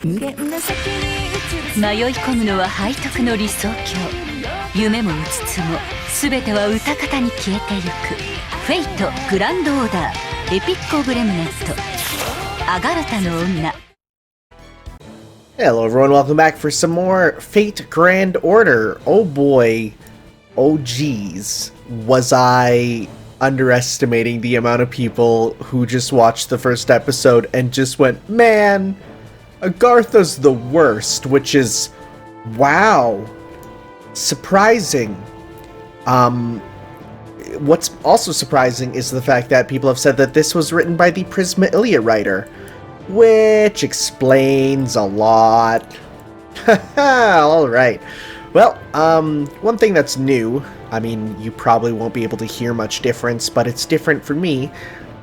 迷い込むのは背徳の理想郷。夢もうつつも全ては歌方に消えてゆく。フェイトグランドオーダーエピックオブレムネントアガルタの女。 Hello everyone, welcome back for some more Fate Grand Order. Oh boy, oh geez, was I underestimating the amount of people who just watched the first episode and just went, man, Agartha's the worst, which is, wow, surprising. What's also surprising is the fact that people have said that this was written by the Prisma writer, which explains a lot. Alright. Well, one thing that's new, I mean, you probably won't be able to hear much difference, but it's different for me.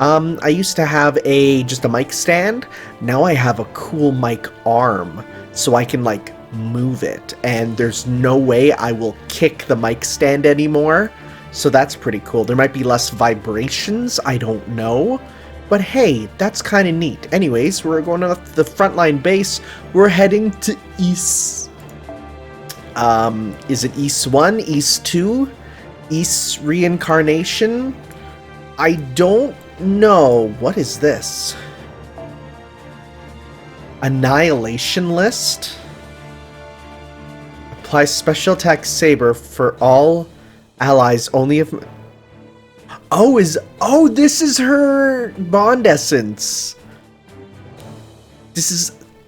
I used to have just a mic stand. Now I have a cool mic arm, so I can, like, move it. And there's no way I will kick the mic stand anymore, so that's pretty cool. There might be less vibrations, I don't know. But hey, that's kind of neat. Anyways, we're going to the frontline base. We're heading to East. Is it East 1? East 2? East Reincarnation? I don't know. What is this? Annihilation list? Apply special attack saber for all allies only if... Oh, this is her bond essence.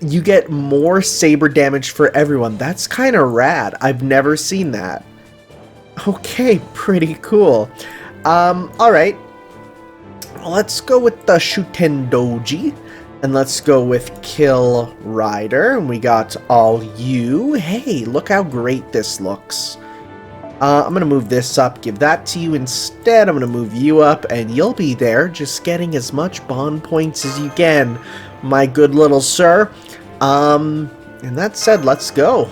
You get more saber damage for everyone. That's kind of rad. I've never seen that. Okay, pretty cool. Alright. Let's go with the Shutendoji. And let's go with Kill Rider. And we got all you. Hey, look how great this looks. I'm going to move this up, give that to you instead. I'm going to move you up, and you'll be there, just getting as much bond points as you can, my good little sir. And that said, let's go.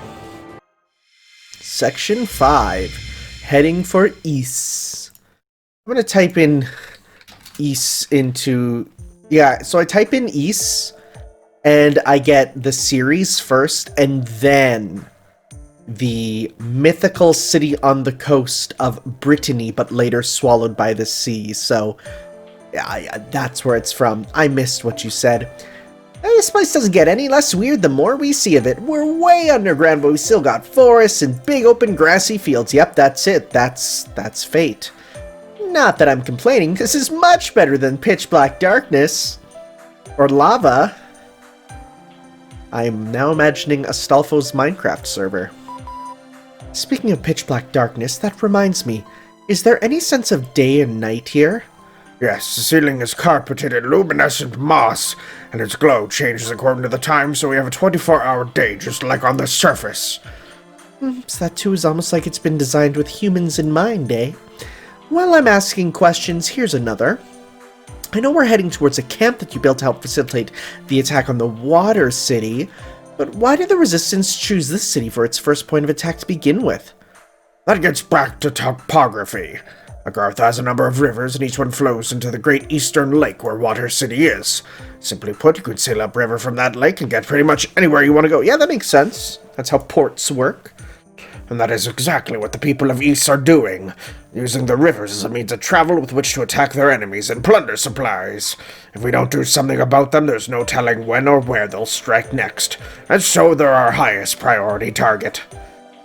Section 5, heading for East. I'm going to type in East into... Yeah, so I type in East, and I get the series first, and then the mythical city on the coast of Brittany, but later swallowed by the sea. So, yeah, that's where it's from. I missed what you said. This place doesn't get any less weird the more we see of it. We're way underground, but we still got forests and big open grassy fields. Yep, that's it. That's fate. Not that I'm complaining. This is much better than pitch black darkness. Or lava. I'm now imagining Astolfo's Minecraft server. Speaking of pitch black darkness, that reminds me, is there any sense of day and night here? Yes, the ceiling is carpeted in luminescent moss, and its glow changes according to the time, so we have a 24-hour day, just like on the surface. So that too is almost like it's been designed with humans in mind, eh? While I'm asking questions, here's another. I know we're heading towards a camp that you built to help facilitate the attack on the Water City, but why did the Resistance choose this city for its first point of attack to begin with? That gets back to topography. Agartha has a number of rivers, and each one flows into the great eastern lake where Water City is. Simply put, you could sail upriver from that lake and get pretty much anywhere you want to go. Yeah, that makes sense. That's how ports work. And that is exactly what the people of East are doing, using the rivers as a means of travel with which to attack their enemies and plunder supplies. If we don't do something about them, there's no telling when or where they'll strike next, and so they're our highest priority target.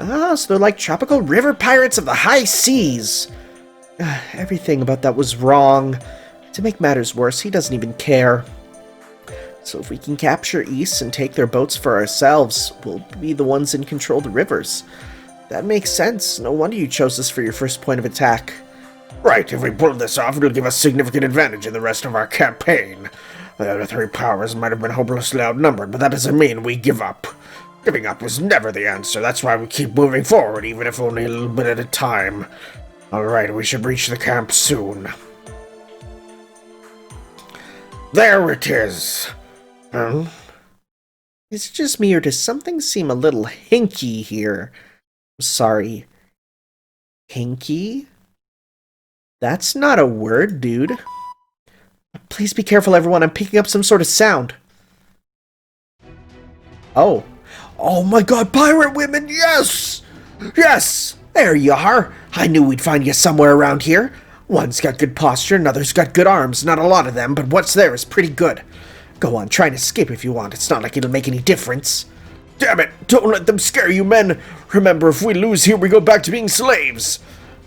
Ah, so they're like tropical river pirates of the high seas. Everything about that was wrong. To make matters worse, he doesn't even care. So if we can capture East and take their boats for ourselves, we'll be the ones in control of the rivers. That makes sense. No wonder you chose this for your first point of attack. Right, if we pull this off, it'll give us significant advantage in the rest of our campaign. The other three powers might have been hopelessly outnumbered, but that doesn't mean we give up. Giving up was never the answer. That's why we keep moving forward, even if only a little bit at a time. Alright, we should reach the camp soon. There it is! Is it just me, or does something seem a little hinky here? Sorry. Hinky? That's not a word, dude. Please be careful, everyone. I'm picking up some sort of sound. Oh. Oh my god, pirate women, yes! Yes! There you are. I knew we'd find you somewhere around here. One's got good posture, another's got good arms. Not a lot of them, but what's there is pretty good. Go on, try and escape if you want. It's not like it'll make any difference. Damn it! Don't let them scare you, men! Remember, if we lose here, we go back to being slaves!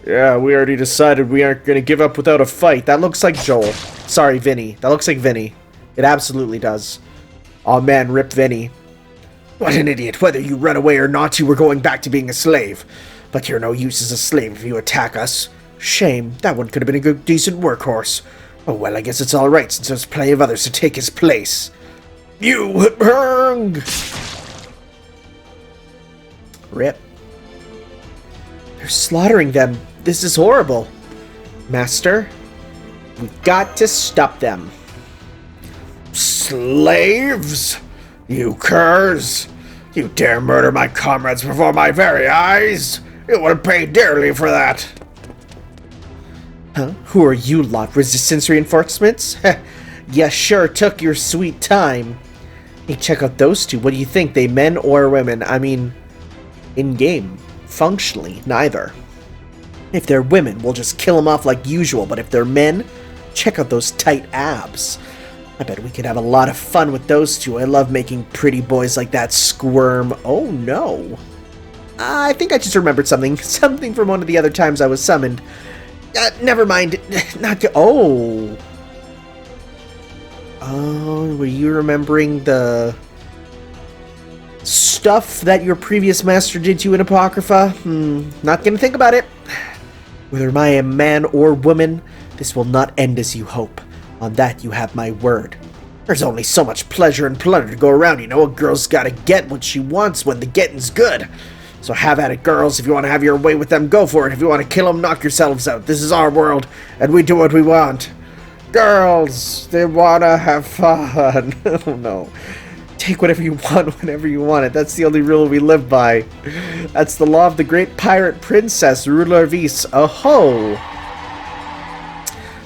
Yeah, we already decided we aren't gonna give up without a fight. That looks like Joel. Sorry, Vinny. That looks like Vinny. It absolutely does. Aw man, rip Vinny. What an idiot. Whether you run away or not, you were going back to being a slave. But you're no use as a slave if you attack us. Shame. That one could have been a good, decent workhorse. Oh well, I guess it's alright, since there's plenty of others to take his place. You Huwang! Rip. They're slaughtering them. This is horrible. Master, we've got to stop them. Slaves? You curs! You dare murder my comrades before my very eyes? You will pay dearly for that. Huh? Who are you lot? Resistance reinforcements? You sure took your sweet time. Hey, check out those two. What do you think? They men or women? I mean, in-game. Functionally, neither. If they're women, we'll just kill them off like usual, but if they're men, check out those tight abs. I bet we could have a lot of fun with those two. I love making pretty boys like that squirm. Oh no. I think I just remembered something. Something from one of the other times I was summoned. Never mind. Not go- Oh. Oh, were you remembering the stuff that your previous master did to you in Apocrypha? Not gonna think about it. Whether I am man or woman, this will not end as you hope. On that you have my word. There's only so much pleasure and plunder to go around, you know. A girl's gotta get what she wants when the getting's good. So have at it, girls. If you want to have your way with them, go for it. If you want to kill them, knock yourselves out. This is our world, and we do what we want. Girls, they wanna have fun. Oh no. Take whatever you want whenever you want it. That's the only rule we live by. That's the law of the great pirate princess, ruler of East. Oh-ho!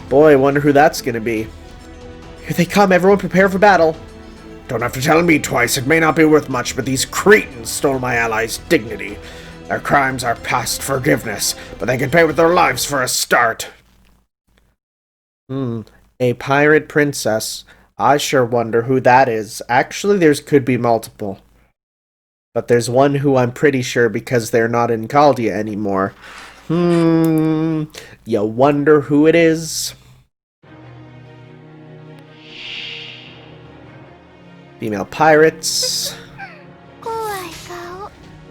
Boy, I wonder who that's gonna be. Here they come, everyone prepare for battle. Don't have to tell me twice, it may not be worth much, but these cretins stole my allies' dignity. Their crimes are past forgiveness, but they can pay with their lives for a start. A pirate princess. I sure wonder who that is. Actually, could be multiple. But there's one who I'm pretty sure because they're not in Chaldea anymore. You wonder who it is? Female pirates.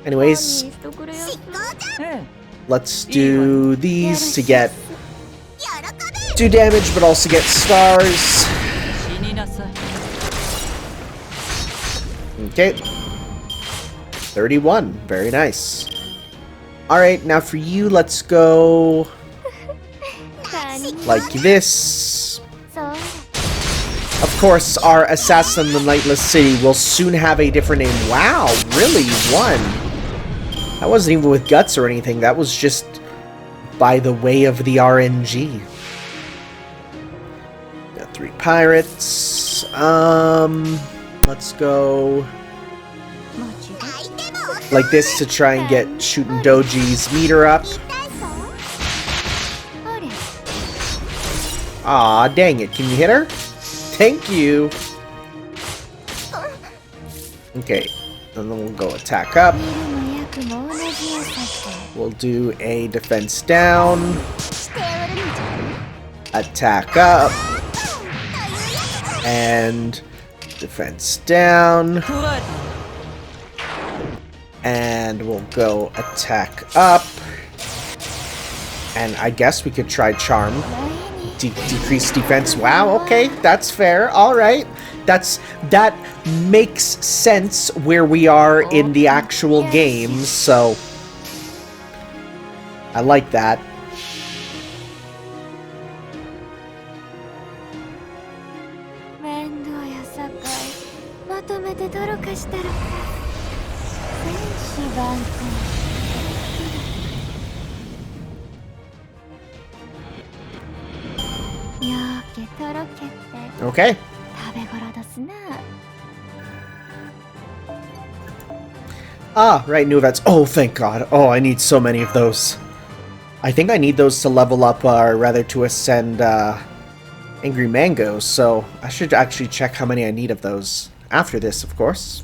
Anyways, let's do these to do damage, but also get stars. Okay. 31. Very nice. Alright, now for you, let's go like this. Of course, our assassin in the Nightless City will soon have a different name. Wow, really? One? That wasn't even with guts or anything. That was just by the way of the RNG. Got 3 pirates. Let's go like this to try and get Shooting Doji's meter up. Aw, dang it. Can you hit her? Thank you. Okay, and then we'll go attack up. We'll do a defense down. Attack up. And defense down. And we'll go attack up. And I guess we could try charm. Decrease defense. Wow, okay, that's fair. Alright. That makes sense where we are in the actual game, so I like that. Okay. Ah, right, new events. Oh, thank God. Oh, I need so many of those. I think I need those to level up, or rather to ascend Angry Mangoes, so I should actually check how many I need of those. After this, of course.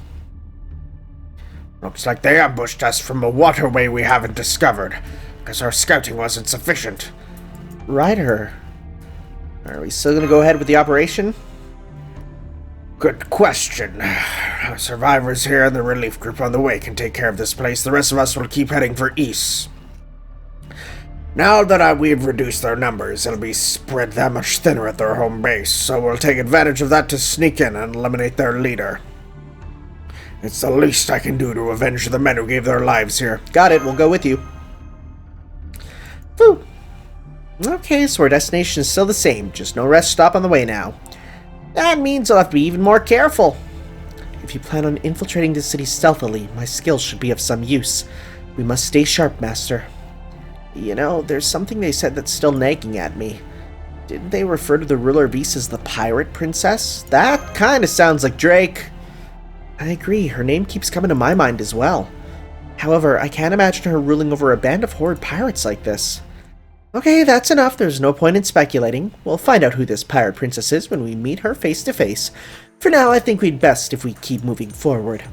Looks like they ambushed us from a waterway we haven't discovered, because our scouting wasn't sufficient. Ryder. Are we still gonna go ahead with the operation? Good question. Our survivors here and the relief group on the way can take care of this place. The rest of us will keep heading for east. Now that we've reduced their numbers, it'll be spread that much thinner at their home base, so we'll take advantage of that to sneak in and eliminate their leader. It's the least I can do to avenge the men who gave their lives here. Got it, we'll go with you. Whew. Okay, so our destination is still the same, just no rest stop on the way now. That means I'll have to be even more careful. If you plan on infiltrating the city stealthily, my skills should be of some use. We must stay sharp, Master. You know, there's something they said that's still nagging at me. Didn't they refer to the ruler of East as the Pirate Princess? That kinda sounds like Drake. I agree, her name keeps coming to my mind as well. However, I can't imagine her ruling over a band of horrid pirates like this. Okay, that's enough. There's no point in speculating. We'll find out who this pirate princess is when we meet her face to face. For now, I think we'd best if we keep moving forward.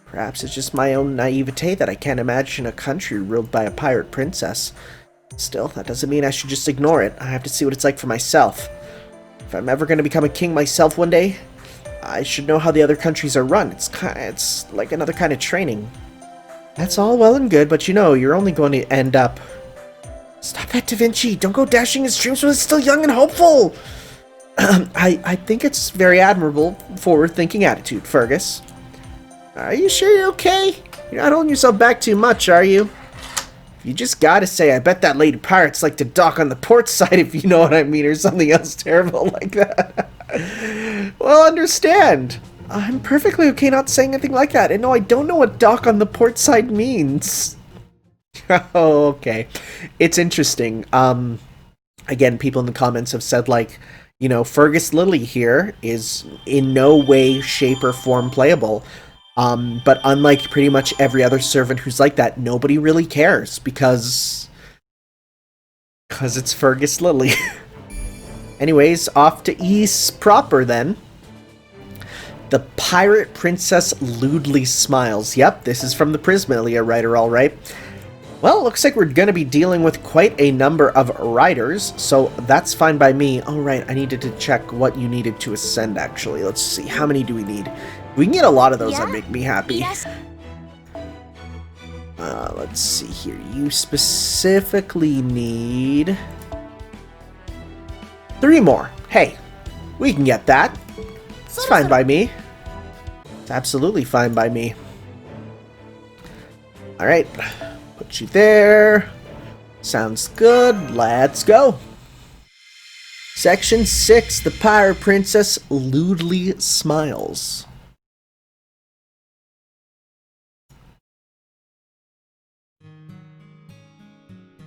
Perhaps it's just my own naivete that I can't imagine a country ruled by a pirate princess. Still, that doesn't mean I should just ignore it. I have to see what it's like for myself. If I'm ever going to become a king myself one day, I should know how the other countries are run. It's like another kind of training. That's all well and good, but you know, you're only going to end up... Stop that, Da Vinci! Don't go dashing his dreams when it's still young and hopeful! I think it's very admirable, forward-thinking attitude, Fergus. Are you sure you're okay? You're not holding yourself back too much, are you? You just gotta say, I bet that lady pirates like to dock on the port side, if you know what I mean, or something else terrible like that. Well, understand. I'm perfectly okay not saying anything like that, and no, I don't know what dock on the port side means. Oh, okay. It's interesting. Again, people in the comments have said, like, you know, Fergus Lilly here is in no way, shape, or form playable. But unlike pretty much every other servant who's like that, nobody really cares because it's Fergus Lilly. Anyways, off to East proper then. The Pirate Princess lewdly smiles. Yep, this is from the Prismalia writer, alright. Well, it looks like we're going to be dealing with quite a number of riders, so that's fine by me. Oh, right, I needed to check what you needed to ascend, actually. Let's see, how many do we need? If we can get a lot of those, that'd make me happy. Yes. Let's see here. You specifically need 3 more. Hey, we can get that. It's fine by me. It's absolutely fine by me. Alright. Put you there. Sounds good. Let's go. Section 6. The Pirate Princess lewdly smiles.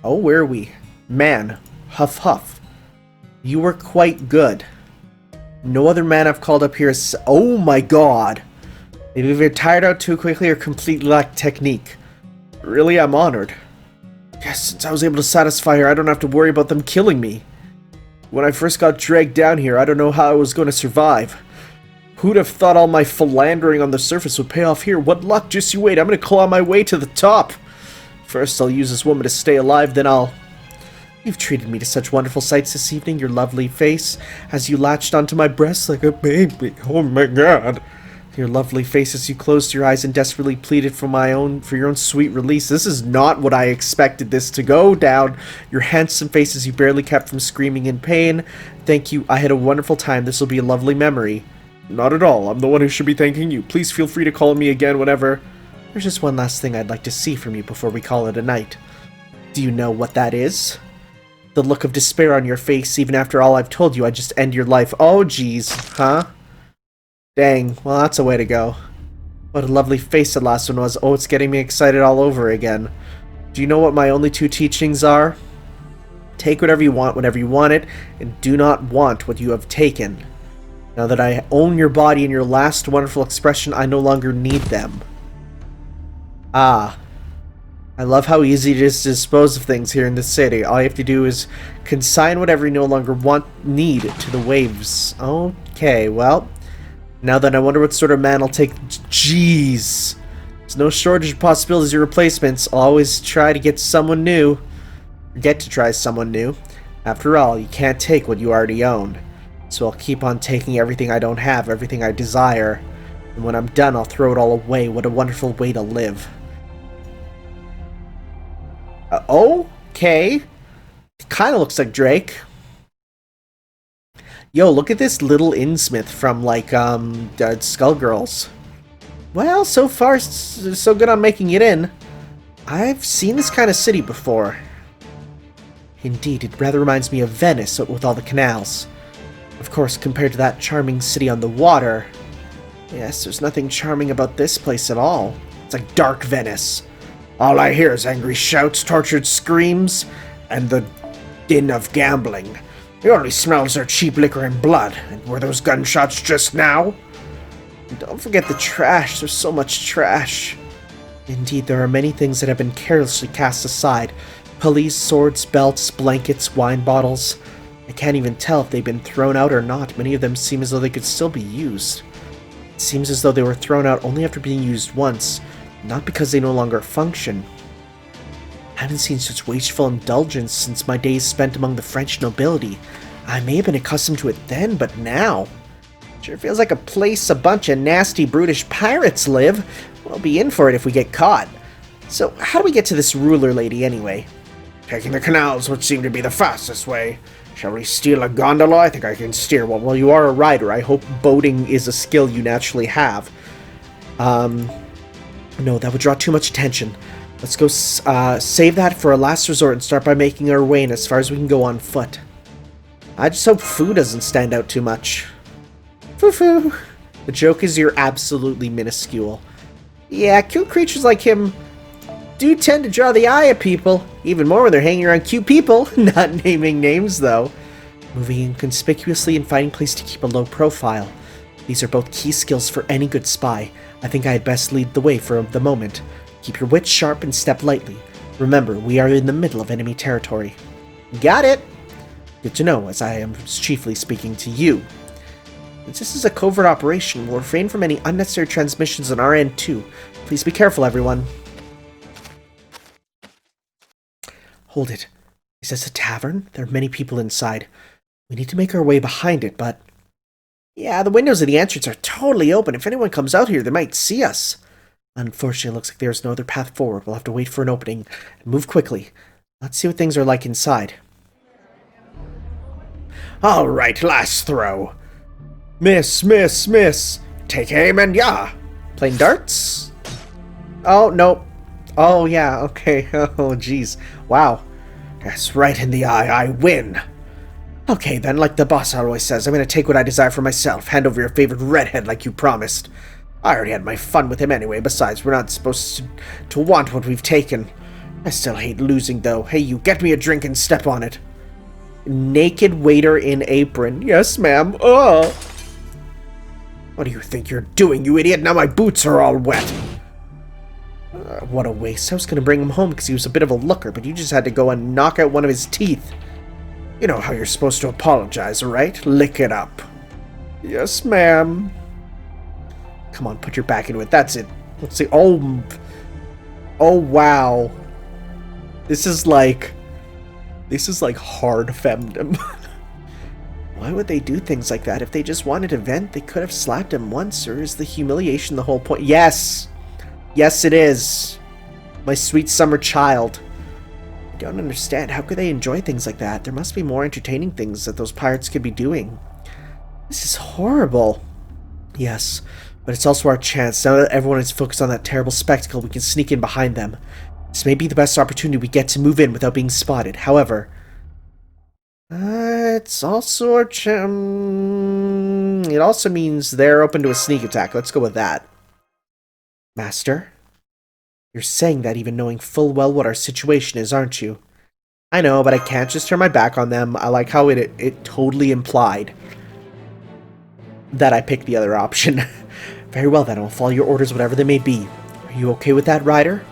Oh, where are we? Man, huff huff. You were quite good. No other man I've called up here is... Oh my god! They've either tired out too quickly or completely lack technique. Really, I'm honored. Yes, since I was able to satisfy her, I don't have to worry about them killing me. When I first got dragged down here, I don't know how I was going to survive. Who'd have thought all my philandering on the surface would pay off here? What luck, just you wait, I'm going to claw my way to the top. First, I'll use this woman to stay alive, then I'll... You've treated me to such wonderful sights this evening, your lovely face, as you latched onto my breast like a baby. Oh my god. Your lovely face as you closed your eyes and desperately pleaded for your own sweet release. This is not what I expected this to go down. Your handsome face as you barely kept from screaming in pain. Thank you, I had a wonderful time. This will be a lovely memory. Not at all. I'm the one who should be thanking you. Please feel free to call me again whenever... There's just one last thing I'd like to see from you before we call it a night. Do you know what that is? The look of despair on your face, even after all I've told you, I'd just end your life. Oh, geez. Huh? Dang. Well, that's a way to go. What a lovely face the last one was. Oh, it's getting me excited all over again. Do you know what my only 2 teachings are? Take whatever you want whenever you want it, and do not want what you have taken. Now that I own your body and your last wonderful expression, I no longer need them. Ah. I love how easy it is to dispose of things here in the city. All you have to do is consign whatever you no longer need to the waves. Okay, well, now then I wonder what sort of man I'll take. Jeez. There's no shortage of possibilities of replacements. I'll always try to get someone new. Get to try someone new. After all, you can't take what you already own. So I'll keep on taking everything I don't have, everything I desire. And when I'm done, I'll throw it all away. What a wonderful way to live. Okay. Kind of looks like Drake. Yo, look at this little Innsmouth from, like, Skullgirls. Well, so far, so good on making it in. I've seen this kind of city before. Indeed, it rather reminds me of Venice with all the canals. Of course, compared to that charming city on the water. Yes, there's nothing charming about this place at all. It's like dark Venice. All I hear is angry shouts, tortured screams, and the din of gambling. The only smells are cheap liquor and blood. And were those gunshots just now? And don't forget the trash. There's so much trash. Indeed, there are many things that have been carelessly cast aside. Pulleys, swords, belts, blankets, wine bottles. I can't even tell if they've been thrown out or not. Many of them seem as though they could still be used. It seems as though they were thrown out only after being used once, not because they no longer function. I haven't seen such wasteful indulgence since my days spent among the French nobility. I may have been accustomed to it then, but now... Sure feels like a place a bunch of nasty, brutish pirates live. We'll be in for it if we get caught. So, how do we get to this ruler lady, anyway? Taking the canals would seem to be the fastest way. Shall we steal a gondola? I think I can steer one. Well, you are a rider. I hope boating is a skill you naturally have. No, that would draw too much attention. Let's go save that for a last resort and start by making our way in as far as we can go on foot. I just hope Foo doesn't stand out too much. Foo-foo. The joke is you're absolutely minuscule. Yeah, cute creatures like him do tend to draw the eye of people. Even more when they're hanging around cute people. Not naming names, though. Moving inconspicuously and finding a place to keep a low profile. These are both key skills for any good spy. I think I had best lead the way for the moment. Keep your wits sharp and step lightly. Remember, we are in the middle of enemy territory. Got it! Good to know, as I am chiefly speaking to you. Since this is a covert operation, we'll refrain from any unnecessary transmissions on our end, too. Please be careful, everyone. Hold it. Is this a tavern? There are many people inside. We need to make our way behind it, but... Yeah, the windows of the entrance are totally open. If anyone comes out here, they might see us. Unfortunately, it looks like there's no other path forward. We'll have to wait for an opening and move quickly. Let's see what things are like inside. All right, last throw. Miss. Take aim and yeah. Playing darts? Oh, no. Oh, yeah, okay. Oh, jeez. Wow. Yes, right in the eye. I win. Okay, then, like the boss always says, I'm going to take what I desire for myself. Hand over your favorite redhead like you promised. I already had my fun with him anyway. Besides, we're not supposed to want what we've taken. I still hate losing, though. Hey, you, get me a drink and step on it. Naked waiter in apron. Yes, ma'am. What do you think you're doing, you idiot? Now my boots are all wet. What a waste. I was going to bring him home because he was a bit of a looker, but you just had to go and knock out one of his teeth. You know how you're supposed to apologize, right? Lick it up. Yes, ma'am. Come on, put your back into it. That's it. Let's see. Oh, wow. This is like hard femdom. Why would they do things like that? If they just wanted to vent, they could have slapped him once, or is the humiliation the whole point? Yes! Yes, it is. My sweet summer child. I don't understand. How could they enjoy things like that? There must be more entertaining things that those pirates could be doing. This is horrible. Yes, but it's also our chance. Now that everyone is focused on that terrible spectacle, we can sneak in behind them. This may be the best opportunity we get to move in without being spotted. However, it's also our it also means they're open to a sneak attack. Let's go with that. Master? You're saying that even knowing full well what our situation is, aren't you? I know, but I can't just turn my back on them. I like how it totally implied that I picked the other option. Very well then, I'll follow your orders whatever they may be. Are You okay with that, Ryder?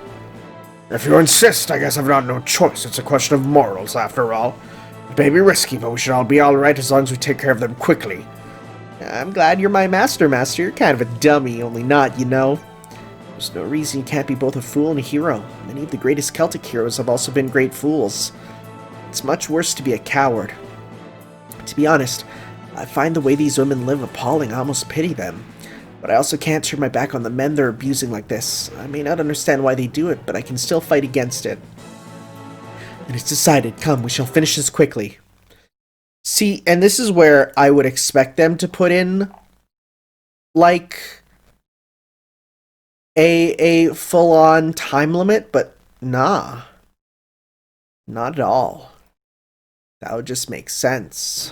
If you insist, I guess I've got no choice. It's a question of morals, after all. It may be risky, but we should all be alright as long as we take care of them quickly. I'm glad you're my master. You're kind of a dummy, only not, you know. There's no reason you can't be both a fool and a hero. Many of the greatest Celtic heroes have also been great fools. It's much worse to be a coward. To be honest, I find the way these women live appalling. I almost pity them. But I also can't turn my back on the men they're abusing like this. I may not understand why they do it, but I can still fight against it. And it's decided. Come, we shall finish this quickly. See, and this is where I would expect them to put in, like, a full-on time limit, but nah. Not at all. That would just make sense.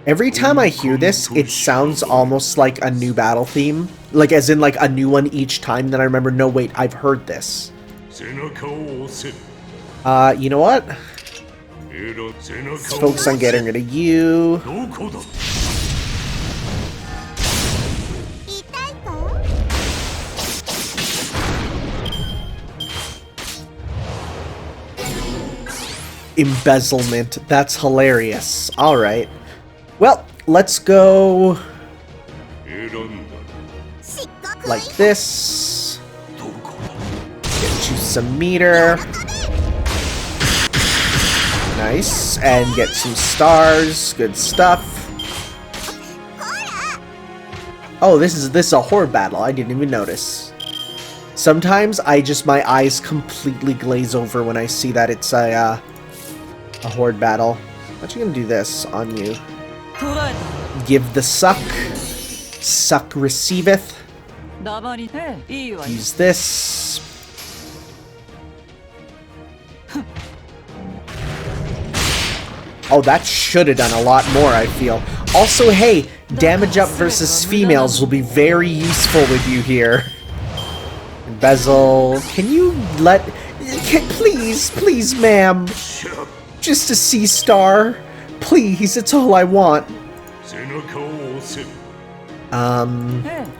Every time I hear this, it sounds almost like a new battle theme. Like, as in, like, a new one each time that I remember, no, wait, I've heard this. You know what? Let's focus on getting rid of you. Embezzlement. That's hilarious. Alright. Well, let's go like this. Get you some meter. Nice. And get some stars. Good stuff. Oh, this is a horde battle. I didn't even notice. Sometimes my eyes completely glaze over when I see that it's a horde battle. I'm actually gonna do this on you. Give the suck. Suck receiveth. Use this. Oh, that should have done a lot more, I feel. Also, hey, damage up versus females will be very useful with you here. Embezzle. Can you please, ma'am. Just a C-star. Please, it's all I want.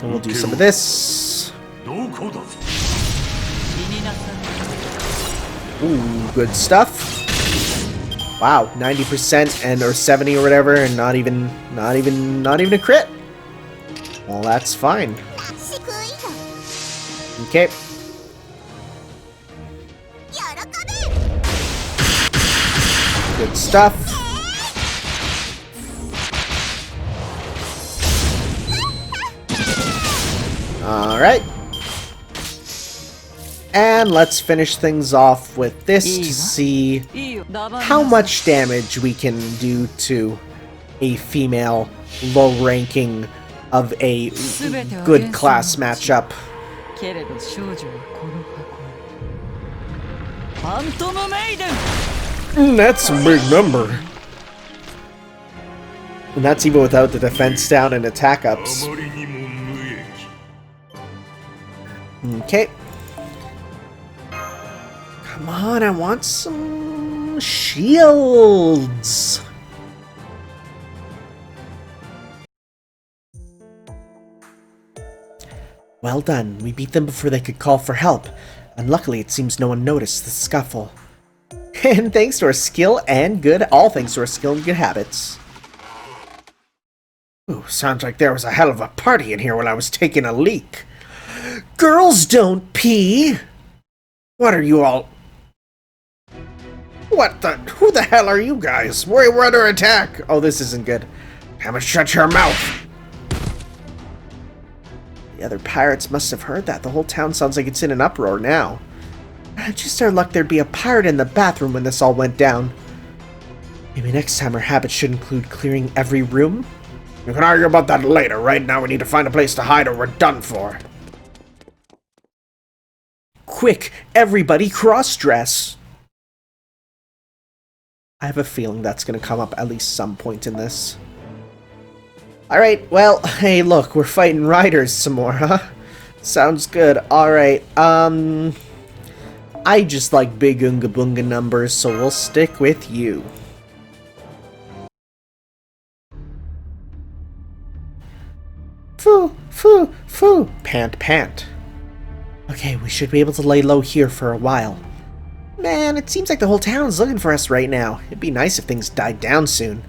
We'll do some of this. Ooh, good stuff. Wow, 90% and or 70 or whatever, and not even a crit. Well, that's fine. Okay. Good stuff. Alright. And let's finish things off with this to see how much damage we can do to a female low-ranking of a good class matchup. That's a big number. And that's even without the defense down and attack ups. Okay. Come on, I want some shields. Well done. We beat them before they could call for help. And luckily, it seems no one noticed the scuffle. And thanks to our skill and good habits. Ooh, sounds like there was a hell of a party in here when I was taking a leak. Girls don't pee! What are you all... Who the hell are you guys? We're under attack! Oh, this isn't good. Damn it, shut your mouth! The other pirates must have heard that. The whole town sounds like it's in an uproar now. Just our luck there'd be a pirate in the bathroom when this all went down. Maybe next time our habit should include clearing every room? You can argue about that later. Right now we need to find a place to hide or we're done for. Quick, everybody cross-dress! I have a feeling that's going to come up at least some point in this. Alright, well, hey look, we're fighting riders some more, huh? Sounds good. Alright, I just like big Oonga Boonga numbers, so we'll stick with you. Foo, foo, pant, pant. Okay, we should be able to lay low here for a while. Man, it seems like the whole town's looking for us right now. It'd be nice if things died down soon.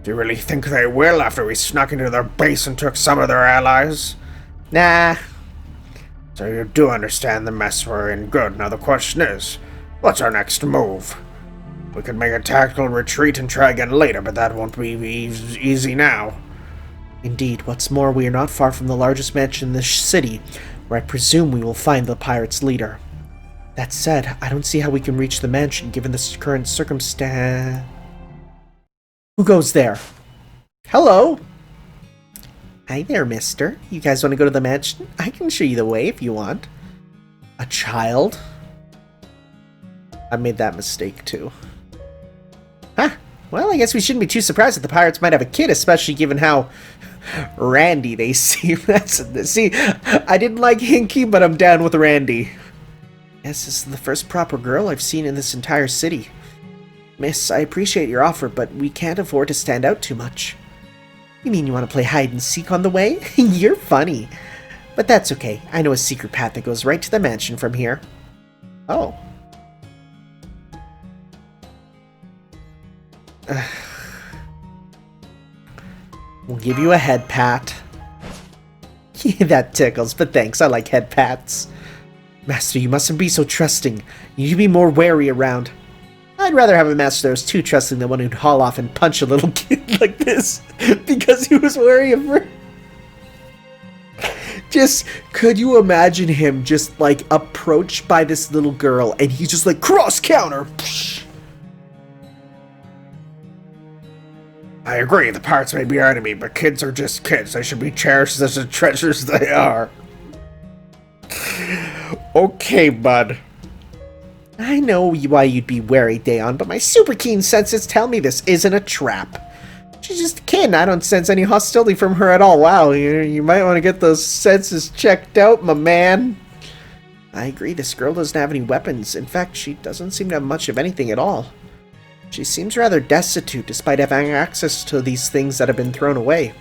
Do you really think they will after we snuck into their base and took some of their allies? Nah. So you do understand the mess we're in. Good. Now the question is, what's our next move? We could make a tactical retreat and try again later, but that won't be easy now. Indeed, what's more, we are not far from the largest mansion in this city, where I presume we will find the pirate's leader. That said, I don't see how we can reach the mansion given this current circumstance. Who goes there? Hello? Hi there, mister. You guys want to go to the mansion? I can show you the way if you want. A child? I made that mistake too. Huh. Well, I guess we shouldn't be too surprised that the pirates might have a kid, especially given how randy they seem. See, I didn't like Hinky, but I'm down with Randy. Yes, this is the first proper girl I've seen in this entire city. Miss, I appreciate your offer, but we can't afford to stand out too much. You mean you want to play hide and seek on the way? You're funny. But that's okay. I know a secret path that goes right to the mansion from here. Oh. We'll give you a head pat. That tickles, but thanks. I like head pats. Master, you mustn't be so trusting. You need to be more wary around. I'd rather have a master that was too trusting than one who'd haul off and punch a little kid like this because he was wary of her. Just, could you imagine him just, like, approached by this little girl and he's just like, cross counter! I agree, the pirates may be our enemy, but kids are just kids. They should be cherished as the treasures they are. Okay, bud. I know why you'd be wary, Dayon, but my super keen senses tell me this isn't a trap. She's just a kid, and I don't sense any hostility from her at all. Wow, you might want to get those senses checked out, my man. I agree, this girl doesn't have any weapons. In fact, she doesn't seem to have much of anything at all. She seems rather destitute, despite having access to these things that have been thrown away.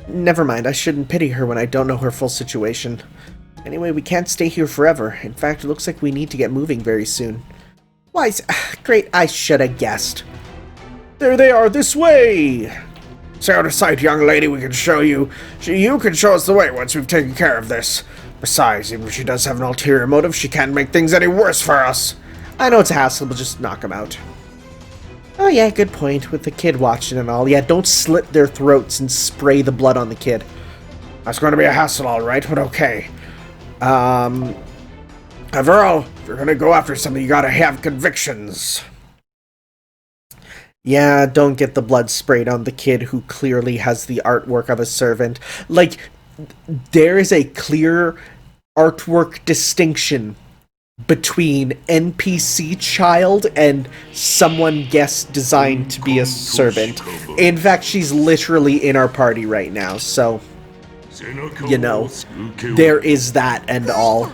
Never mind, I shouldn't pity her when I don't know her full situation. Anyway, we can't stay here forever. In fact, it looks like we need to get moving very soon. Why, great, I should have guessed. There they are, this way! Stay out of sight, young lady, we can show you. You can show us the way once we've taken care of this. Besides, even if she does have an ulterior motive, she can't make things any worse for us. I know it's a hassle, but just knock them out. Oh yeah, good point, with the kid watching and all. Yeah, don't slit their throats and spray the blood on the kid. That's going to be a hassle, alright, but okay. Overall, if you're gonna go after something, you gotta have convictions. Yeah, don't get the blood sprayed on the kid who clearly has the artwork of a servant. Like, there is a clear artwork distinction between NPC child and someone guest designed to be a servant. In fact, she's literally in our party right now, so, you know, there is that and all.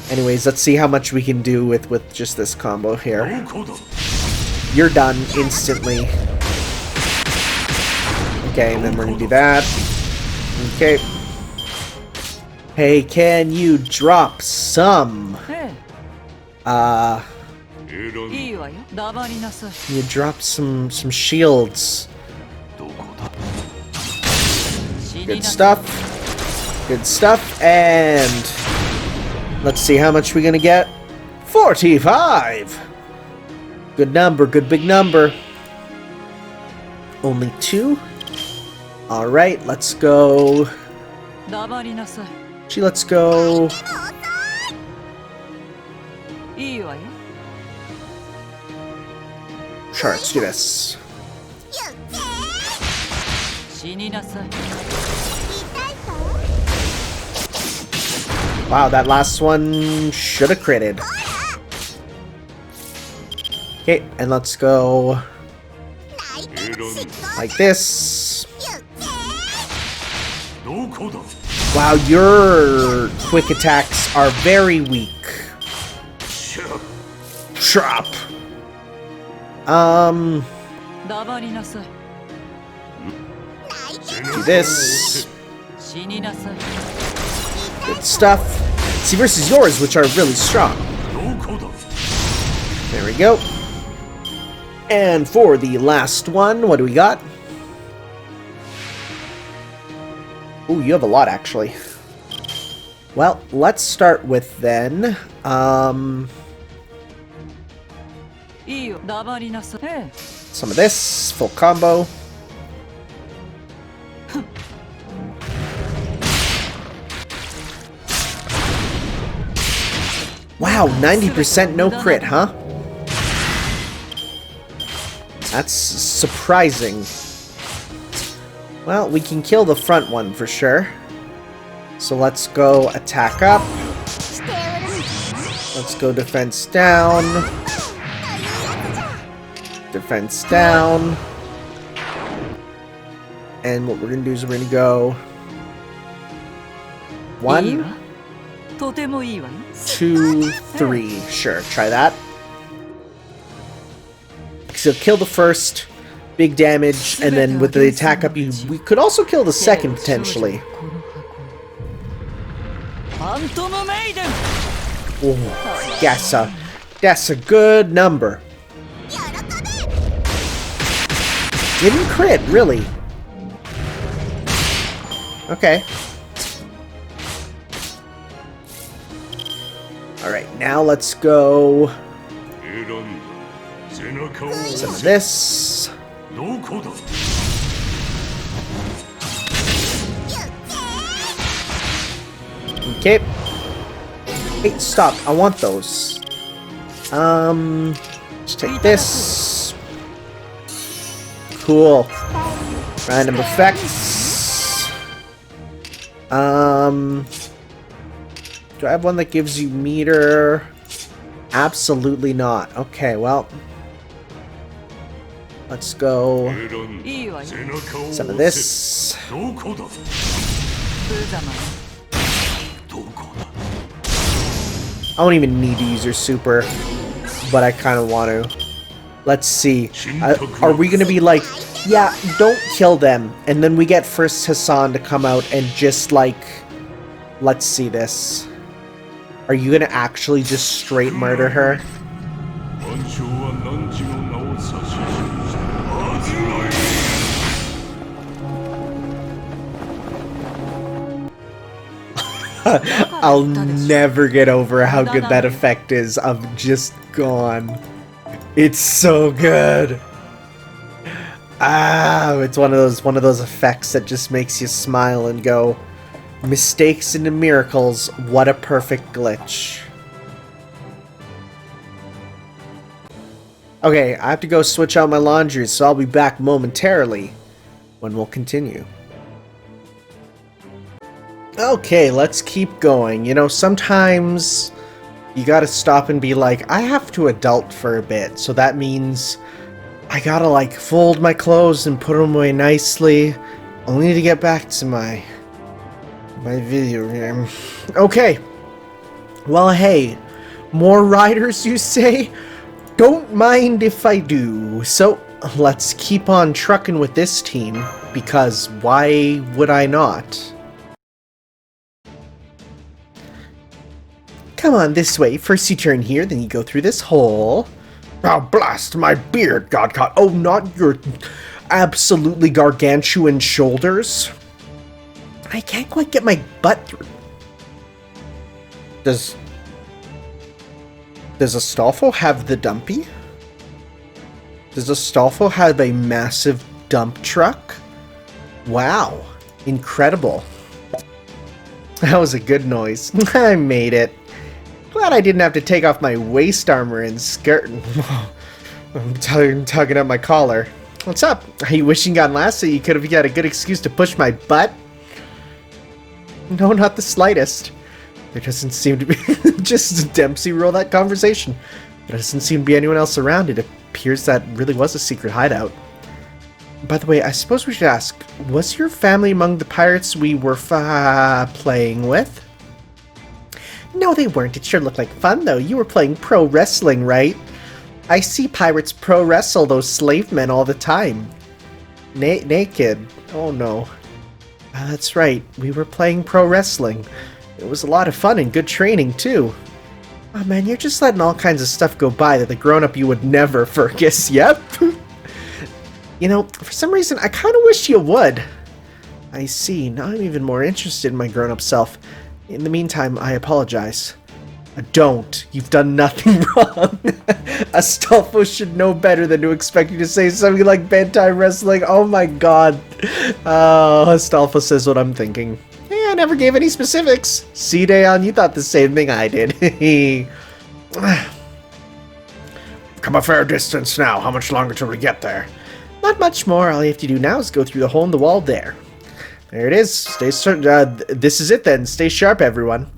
Anyways, let's see how much we can do with just this combo here. You're done instantly. Okay, and then we're gonna do that. Okay. Hey, can you drop some? You drop some shields. Good stuff. Good stuff, and let's see how much we're gonna get. 45! Good number, good big number. Only 2? Alright, let's go. Let's go. Sure, let's do this. Wow, that last one should have critted. Okay, and let's go like this. Wow, your quick attacks are very weak. Chop. Do this. Good stuff. See, versus yours, which are really strong. There we go. And for the last one, what do we got? Ooh, you have a lot, actually. Well, let's start with then. Some of this, full combo. Wow, 90% no crit, huh? That's surprising. Well, we can kill the front one for sure. So let's go attack up. Let's go defense down. Defense down. And what we're gonna do is we're gonna go 1, 2, 3. Sure, try that. So kill the first, big damage, and then with the attack up, we could also kill the second potentially. Oh, that's a good number. Didn't crit, really. Okay. Alright, now let's go. Some of this. Okay. Hey, stop. I want those. Let's take this. Cool. Random effects. Do I have one that gives you meter? Absolutely not. Okay, well. Let's go. Some of this. I don't even need to use your super, but I kind of want to. Let's see. Are we going to be like, yeah, don't kill them, and then we get first Hassan to come out and just like, let's see this. Are you going to actually just straight murder her? I'll never get over how good that effect is of just gone. It's so good. It's one of those effects that just makes you smile and go, mistakes into miracles, what a perfect glitch. Okay, I have to go switch out my laundry, so I'll be back momentarily when we'll continue. Okay, let's keep going. You know, sometimes you gotta stop and be like, I have to adult for a bit, so that means I gotta like fold my clothes and put them away nicely. I'll need to get back to my video game. Okay. Well, hey, more riders, you say? Don't mind if I do. So, let's keep on trucking with this team, because why would I not? Come on, this way. First you turn here, then you go through this hole. Oh, blast my beard, Godcott. Oh, not your absolutely gargantuan shoulders. I can't quite get my butt through. Does Astolfo have the dumpy? Does Astolfo have a massive dump truck? Wow. Incredible. That was a good noise. I made it. Glad I didn't have to take off my waist armor and skirt. I'm tugging at my collar. What's up? Are you wishing on last so you could have got a good excuse to push my butt? No, not the slightest. There doesn't seem to be... Just Dempsey roll that conversation. There doesn't seem to be anyone else around. It appears that really was a secret hideout. By the way, I suppose we should ask, was your family among the pirates we were playing with? No, they weren't. It sure looked like fun, though. You were playing pro wrestling, right? I see pirates pro wrestle those slave men all the time. Naked. Oh, no. That's right, we were playing pro wrestling. It was a lot of fun and good training, too. Oh man, you're just letting all kinds of stuff go by that the grown-up you would never, Fergus. Yep. You know, for some reason, I kind of wish you would. I see. Now I'm even more interested in my grown-up self. In the meantime, I apologize. Don't. You've done nothing wrong. Astolfo should know better than to expect you to say something like Bantai wrestling. Oh my god. Oh, Astolfo says what I'm thinking. Hey, I never gave any specifics. See, Dayon, you thought the same thing I did. Come a fair distance now. How much longer till we get there? Not much more. All you have to do now is go through the hole in the wall there. There it is. This is it then. Stay sharp, everyone.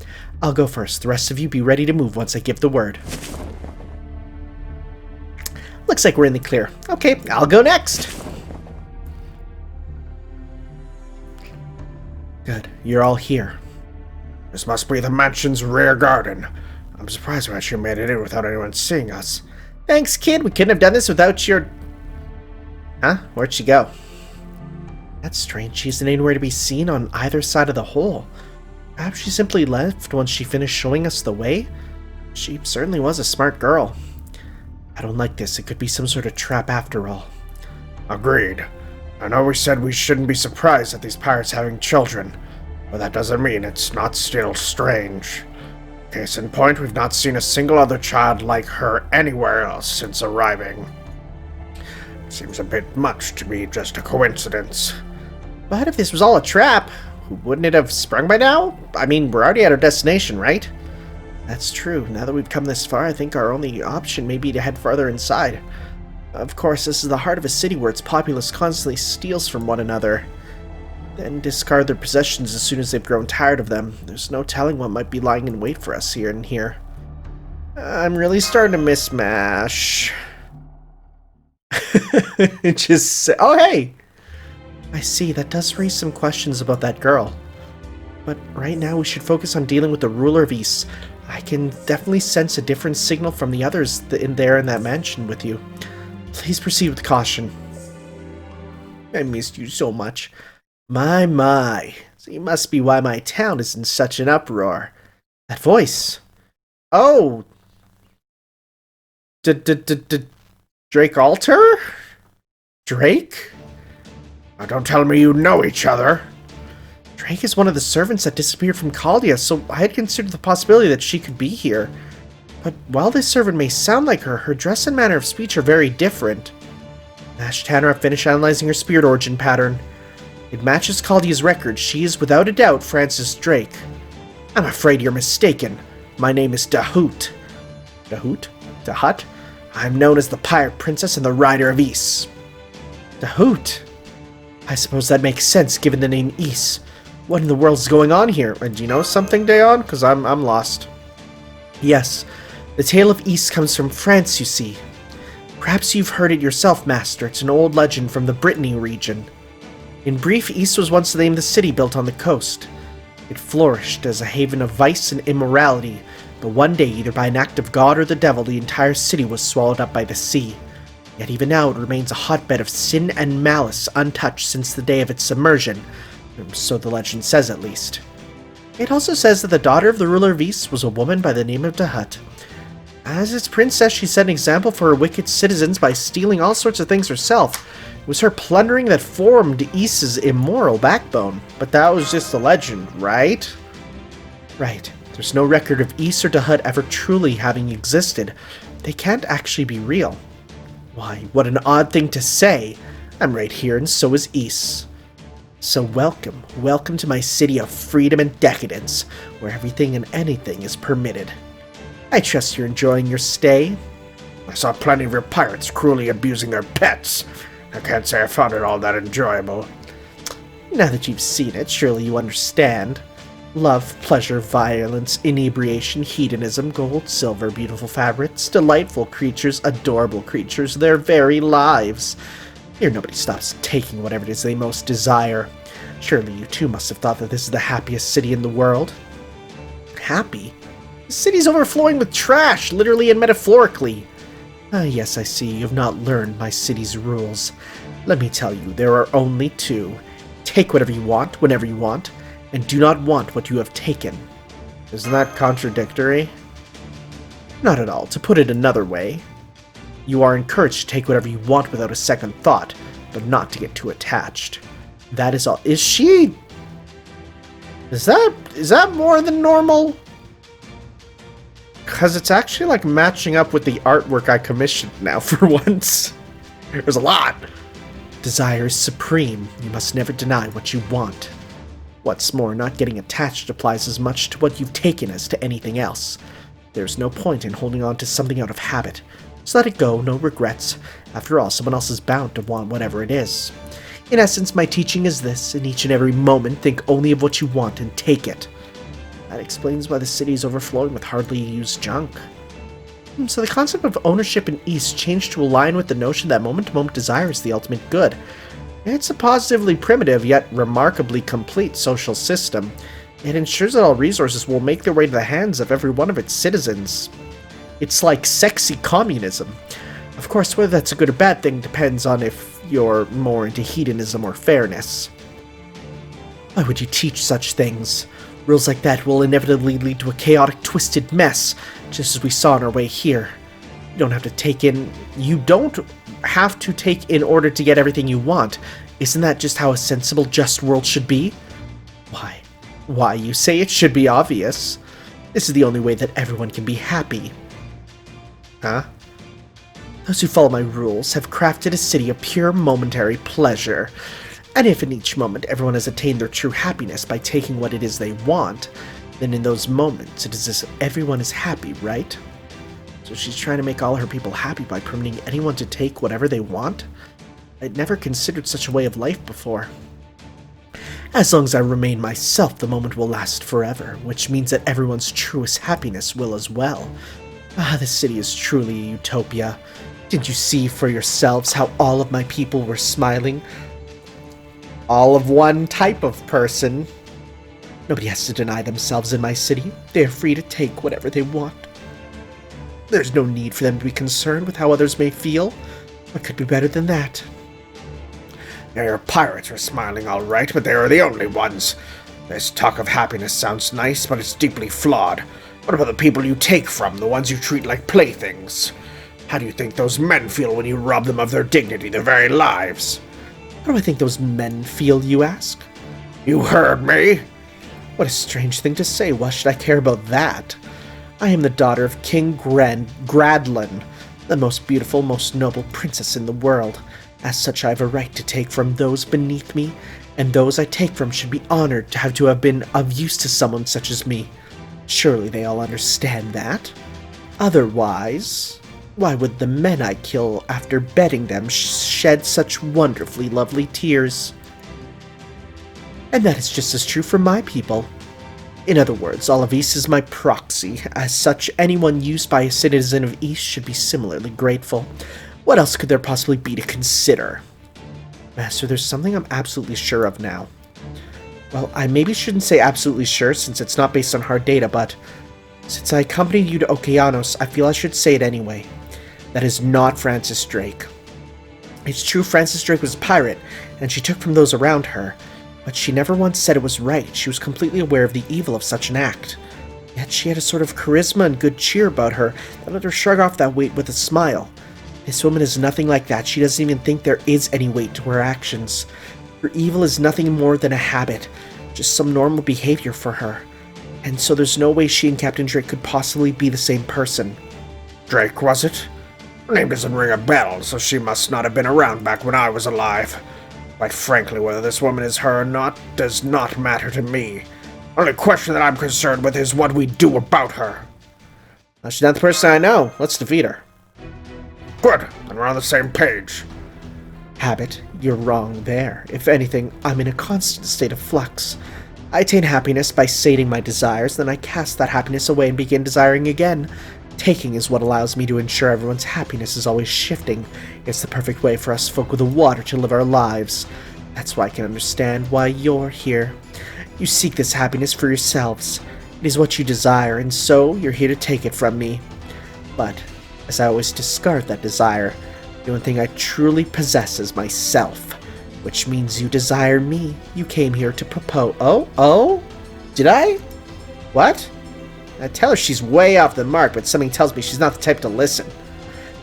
I'll go first. The rest of you be ready to move once I give the word. Looks like we're in the clear. Okay, I'll go next. Good. You're all here. This must be the mansion's rear garden. I'm surprised we actually made it in without anyone seeing us. Thanks, kid. We couldn't have done this without your... Huh? Where'd she go? That's strange. She isn't anywhere to be seen on either side of the hole. Perhaps she simply left once she finished showing us the way? She certainly was a smart girl. I don't like this. It could be some sort of trap after all. Agreed. I know we said we shouldn't be surprised at these pirates having children, but that doesn't mean it's not still strange. Case in point, we've not seen a single other child like her anywhere else since arriving. Seems a bit much to be just a coincidence. But if this was all a trap, wouldn't it have sprung by now? I mean, we're already at our destination, right? That's true. Now that we've come this far, I think our only option may be to head farther inside. Of course, this is the heart of a city where its populace constantly steals from one another, then discard their possessions as soon as they've grown tired of them. There's no telling what might be lying in wait for us here and here. I'm really starting to miss MASH. Oh, hey! I see, that does raise some questions about that girl. But right now we should focus on dealing with the ruler of East. I can definitely sense a different signal from the others in that mansion with you. Please proceed with caution. I missed you so much. My. So you must be why my town is in such an uproar. That voice. Oh! Drake Alter? Drake? Now don't tell me you know each other. Drake is one of the servants that disappeared from Caldia, so I had considered the possibility that she could be here. But while this servant may sound like her, her dress and manner of speech are very different. Nash Tanner finished analyzing her spirit origin pattern. It matches Caldia's record. She is without a doubt Francis Drake. I'm afraid you're mistaken. My name is Dahoot. Dahoot? Dahut? I'm known as the Pirate Princess and the Rider of Ys. Dahoot? I suppose that makes sense given the name Ys. What in the world is going on here? And do you know something, Dayon? Because I'm lost. Yes, the tale of Ys comes from France, you see. Perhaps you've heard it yourself, Master. It's an old legend from the Brittany region. In brief, Ys was once the name of the city built on the coast. It flourished as a haven of vice and immorality, but one day, either by an act of God or the devil, the entire city was swallowed up by the sea. Yet even now it remains a hotbed of sin and malice, untouched since the day of its submersion, so the legend says at least. It also says that the daughter of the ruler of Ys was a woman by the name of Dahut. As its princess, she set an example for her wicked citizens by stealing all sorts of things herself. It was her plundering that formed Ys's immoral backbone. But that was just a legend, right? Right. There's no record of Ys or Dahut ever truly having existed. They can't actually be real. Why, what an odd thing to say. I'm right here, and so is Ys. So welcome to my city of freedom and decadence, where everything and anything is permitted. I trust you're enjoying your stay. I saw plenty of your pirates cruelly abusing their pets. I can't say I found it all that enjoyable. Now that you've seen it, surely you understand. Love, pleasure, violence, inebriation, hedonism, gold, silver, beautiful fabrics, delightful creatures, adorable creatures, their very lives. Here nobody stops taking whatever it is they most desire. Surely you too must have thought that this is the happiest city in the world. Happy? The city's overflowing with trash, literally and metaphorically. Ah, yes, I see. You've not learned my city's rules. Let me tell you, there are only two. take whatever you want, whenever you want, and do not want what you have taken. Isn't that contradictory? Not at all. To put it another way, you are encouraged to take whatever you want without a second thought, but not to get too attached. That is all. Is that more than normal? Because it's actually like matching up with the artwork I commissioned now for once. There's a lot. Desire is supreme. You must never deny what you want. What's more, not getting attached applies as much to what you've taken as to anything else. There's no point in holding on to something out of habit. Just let it go, no regrets. After all, someone else is bound to want whatever it is. In essence, my teaching is this: in each and every moment, think only of what you want and take it. That explains why the city is overflowing with hardly used junk. So the concept of ownership in East changed to align with the notion that moment-to-moment desire is the ultimate good. It's a positively primitive, yet remarkably complete social system. It ensures that all resources will make their way to the hands of every one of its citizens. It's like sexy communism. Of course, whether that's a good or bad thing depends on if you're more into hedonism or fairness. Why would you teach such things? Rules like that will inevitably lead to a chaotic, twisted mess, just as we saw on our way here. You don't have to take in order to get everything you want. Isn't that just how a sensible, just world should be? Why, you say it should be obvious. This is the only way that everyone can be happy. Huh? Those who follow my rules have crafted a city of pure momentary pleasure. And if in each moment everyone has attained their true happiness by taking what it is they want, then in those moments it is as if everyone is happy, right? So she's trying to make all her people happy by permitting anyone to take whatever they want? I'd never considered such a way of life before. As long as I remain myself, the moment will last forever, which means that everyone's truest happiness will as well. This city is truly a utopia. Didn't you see for yourselves how all of my people were smiling? All of one type of person. Nobody has to deny themselves in my city. They are free to take whatever they want. There's no need for them to be concerned with how others may feel. What could be better than that? Yeah, your pirates are smiling all right, but they are the only ones. This talk of happiness sounds nice, but it's deeply flawed. What about the people you take from, the ones you treat like playthings? How do you think those men feel when you rob them of their dignity, their very lives? How do I think those men feel, you ask? You heard me? What a strange thing to say. Why should I care about that? I am the daughter of King Gradlin, the most beautiful, most noble princess in the world. As such, I have a right to take from those beneath me, and those I take from should be honored to have been of use to someone such as me. Surely they all understand that. Otherwise, why would the men I kill after bedding them shed such wonderfully lovely tears? And that is just as true for my people. In other words, all of East is my proxy. As such, anyone used by a citizen of East should be similarly grateful. What else could there possibly be to consider? Master, there's something I'm absolutely sure of now. Well, I maybe shouldn't say absolutely sure since it's not based on hard data, but since I accompanied you to Okeanos, I feel I should say it anyway. That is not Francis Drake. It's true Francis Drake was a pirate, and she took from those around her, but she never once said it was right. She was completely aware of the evil of such an act. Yet she had a sort of charisma and good cheer about her that let her shrug off that weight with a smile. This woman is nothing like that. She doesn't even think there is any weight to her actions. Her evil is nothing more than a habit, just some normal behavior for her. And so there's no way she and Captain Drake could possibly be the same person. Drake, was it? Her name doesn't ring a bell, so she must not have been around back when I was alive. Quite frankly, whether this woman is her or not does not matter to me. The only question that I'm concerned with is what we do about her. Well, she's not the person I know. Let's defeat her. Good, then we're on the same page. Habit, you're wrong there. If anything, I'm in a constant state of flux. I attain happiness by sating my desires, then I cast that happiness away and begin desiring again. Taking is what allows me to ensure everyone's happiness is always shifting. It's the perfect way for us folk with the water to live our lives. That's why I can understand why you're here. You seek this happiness for yourselves. It is what you desire, and so you're here to take it from me. But as I always discard that desire, the only thing I truly possess is myself. Which means you desire me. You came here to propose. Oh? Did I? What? I tell her she's way off the mark, but something tells me she's not the type to listen.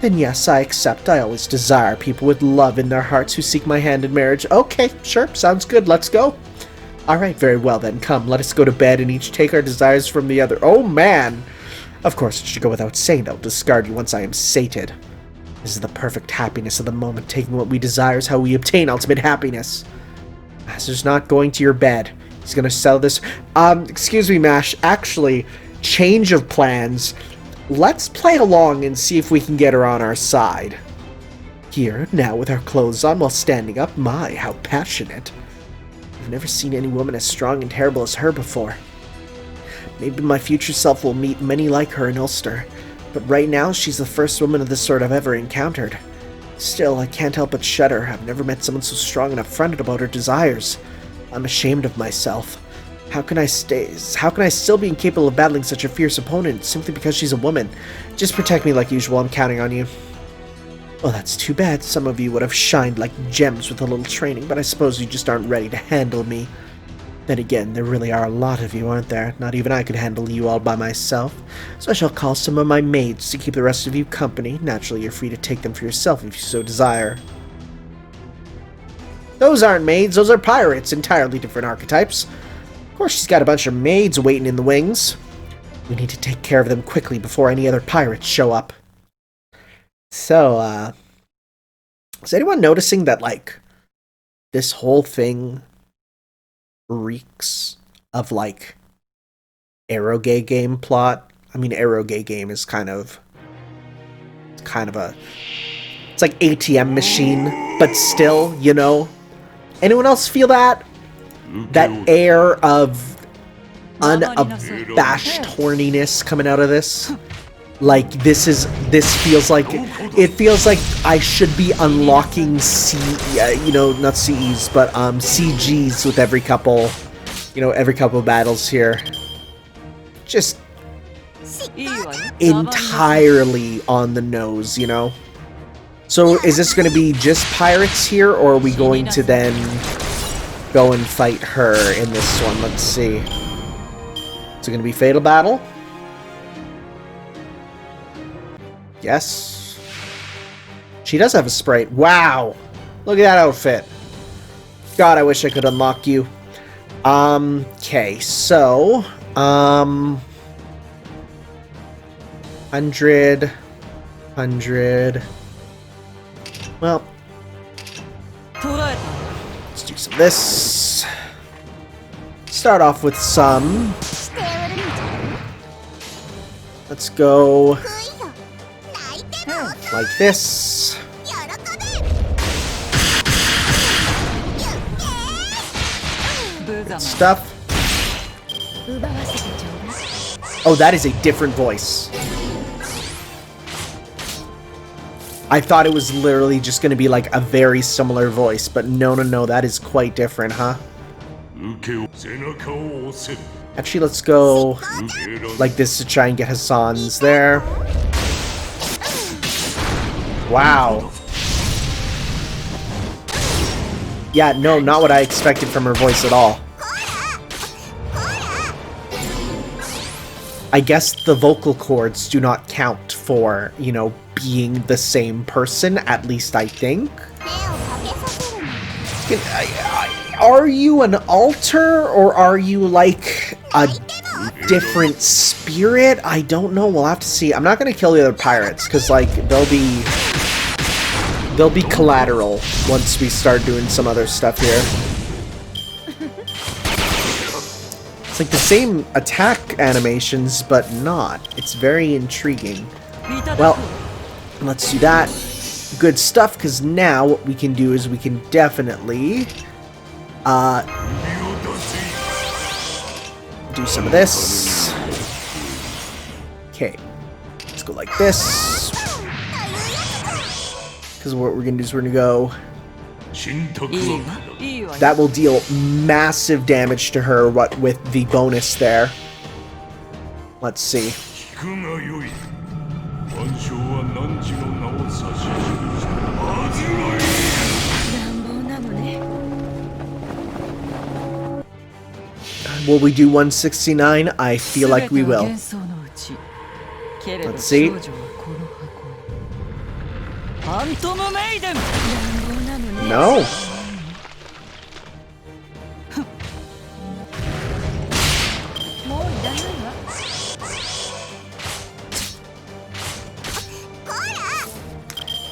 Then yes, I accept. I always desire people with love in their hearts who seek my hand in marriage. Okay, sure, sounds good. Let's go. Alright, very well then. Come, let us go to bed and each take our desires from the other. Oh man! Of course, it should go without saying I'll discard you once I am sated. This is the perfect happiness of the moment. Taking what we desire is how we obtain ultimate happiness. Master's not going to your bed. He's gonna sell this. Excuse me, Mash. Actually, change of plans. Let's play along and see if we can get her on our side. Here, now with our clothes on while standing up. My, how passionate. I've never seen any woman as strong and terrible as her before. Maybe my future self will meet many like her in Ulster, but right now she's the first woman of this sort I've ever encountered. Still, I can't help but shudder. I've never met someone so strong and upfronted about her desires. I'm ashamed of myself. How can I still be incapable of battling such a fierce opponent simply because she's a woman? Just protect me like usual, I'm counting on you. Well, that's too bad. Some of you would have shined like gems with a little training, but I suppose you just aren't ready to handle me. Then again, there really are a lot of you, aren't there? Not even I could handle you all by myself. So I shall call some of my maids to keep the rest of you company. Naturally, you're free to take them for yourself if you so desire. Those aren't maids, those are pirates. Entirely different archetypes. Of course, she's got a bunch of maids waiting in the wings. We need to take care of them quickly before any other pirates show up. So, is anyone noticing that, like, this whole thing reeks of, like, Aerogay game plot? I mean, Aerogay game is kind of a... It's like ATM machine, but still, you know? Anyone else feel that? That air of unabashed horniness coming out of this? Like, this feels like, it feels like I should be unlocking not CEs, but CGs with every couple battles here. Just entirely on the nose, you know? So, is this going to be just pirates here, or are we going to then go and fight her in this one? Let's see. Is it going to be Fatal Battle? Yes. She does have a sprite. Wow! Look at that outfit. God, I wish I could unlock you. Okay, so... 100... Well... Let's do some of this. Start off with some... Let's go... like this. Good stuff. Oh, that is a different voice. I thought it was literally just going to be like a very similar voice, but no, that is quite different, huh? Actually, let's go like this to try and get Hassan's there. Wow. Yeah, no, not what I expected from her voice at all. I guess the vocal cords do not count for, you know, being the same person, at least I think. Are you an altar, or are you like a different spirit? I don't know, we'll have to see. I'm not gonna kill the other pirates, because like, they'll be collateral once we start doing some other stuff here. It's like the same attack animations, but not. It's very intriguing. Well, let's do that. Good stuff, because now what we can do is we can definitely do some of this. Okay, let's go like this. Because what we're going to do is we're going to go... That will deal massive damage to her, what with the bonus there. Let's see. Will we do 169? I feel like we will. Let's see. No.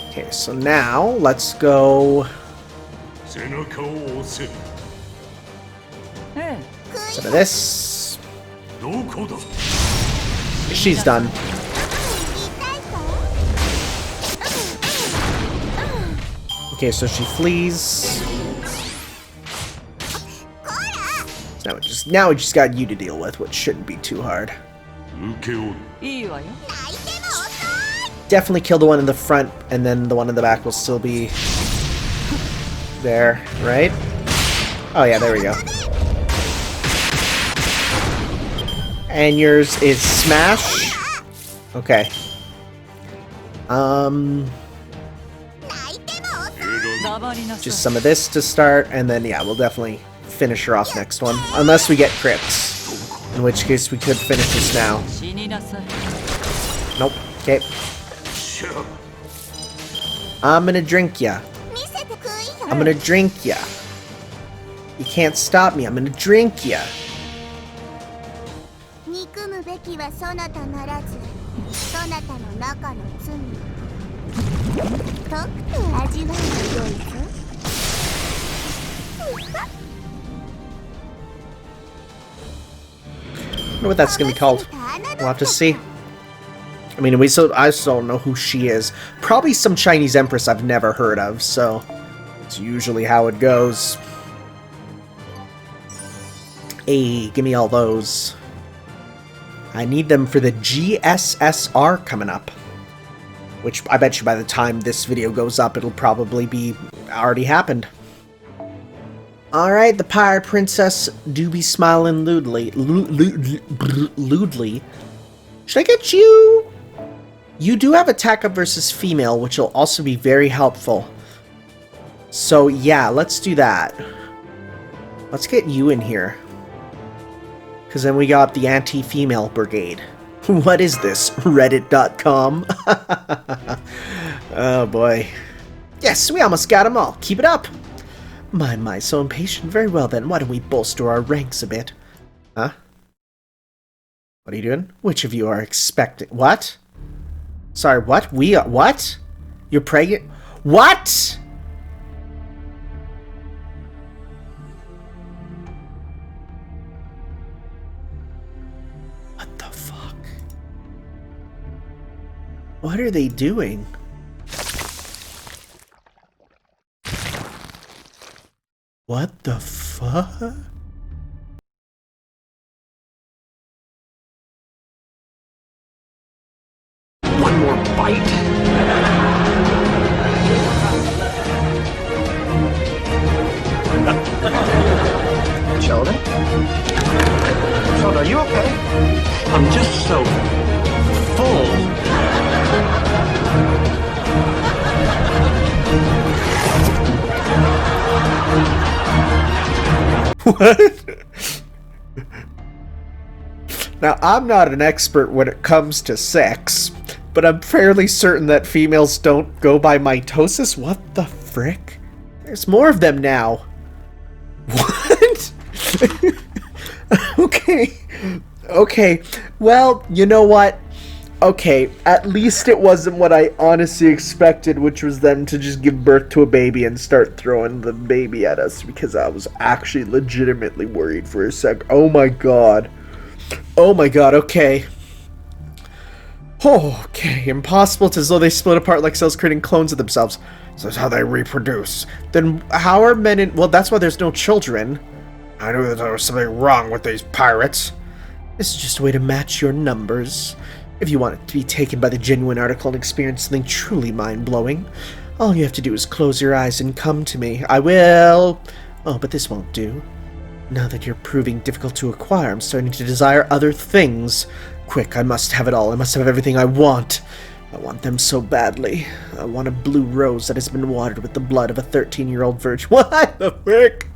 Okay, so now let's go. Some of this. She's done. Okay, so she flees. So now we just got you to deal with, which shouldn't be too hard. Definitely kill the one in the front, and then the one in the back will still be there, right? Oh yeah, there we go. And yours is smash. Okay. Just some of this to start, and then yeah, we'll definitely finish her off next one, unless we get crits, in which case we could finish this now. Nope. Okay. I'm gonna drink ya. I'm gonna drink ya. You can't stop me. I'm gonna drink ya. I wonder what that's gonna be called. We'll have to see. I mean, I still don't know who she is. Probably some Chinese empress I've never heard of, so it's usually how it goes. Hey, give me all those. I need them for the GSSR coming up. Which I bet you by the time this video goes up, it'll probably be already happened. Alright, the Pirate Princess do be smiling lewdly. Lewdly. Should I get you? You do have attack up versus female, which will also be very helpful. So yeah, let's do that. Let's get you in here. Because then we got the anti-female brigade. What is this? Reddit.com? Oh boy. Yes, we almost got them all. Keep it up. My, so impatient. Very well then, why don't we bolster our ranks a bit? Huh? What are you doing? Which of you are expecting... What? Sorry, what? What? You're pregnant? What? What the fuck? What are they doing? What the fuck? One more bite. Sheldon? Sheldon, are you okay? I'm just so full. What? Now, I'm not an expert when it comes to sex, but I'm fairly certain that females don't go by mitosis. What the frick? There's more of them now. What? Okay. Okay. Well, you know what? Okay, at least it wasn't what I honestly expected, which was them to just give birth to a baby and start throwing the baby at us, because I was actually legitimately worried for a sec. Oh my god. Oh my god, okay. Oh, okay, impossible. It's as though they split apart like cells creating clones of themselves. So that's how they reproduce. Then how are men in... Well, that's why there's no children. I knew that there was something wrong with these pirates. This is just a way to match your numbers. If you want it to be taken by the genuine article and experience something truly mind-blowing, all you have to do is close your eyes and come to me. I will... Oh, but this won't do. Now that you're proving difficult to acquire, I'm starting to desire other things. Quick, I must have it all. I must have everything I want. I want them so badly. I want a blue rose that has been watered with the blood of a 13-year-old virgin. What the frick?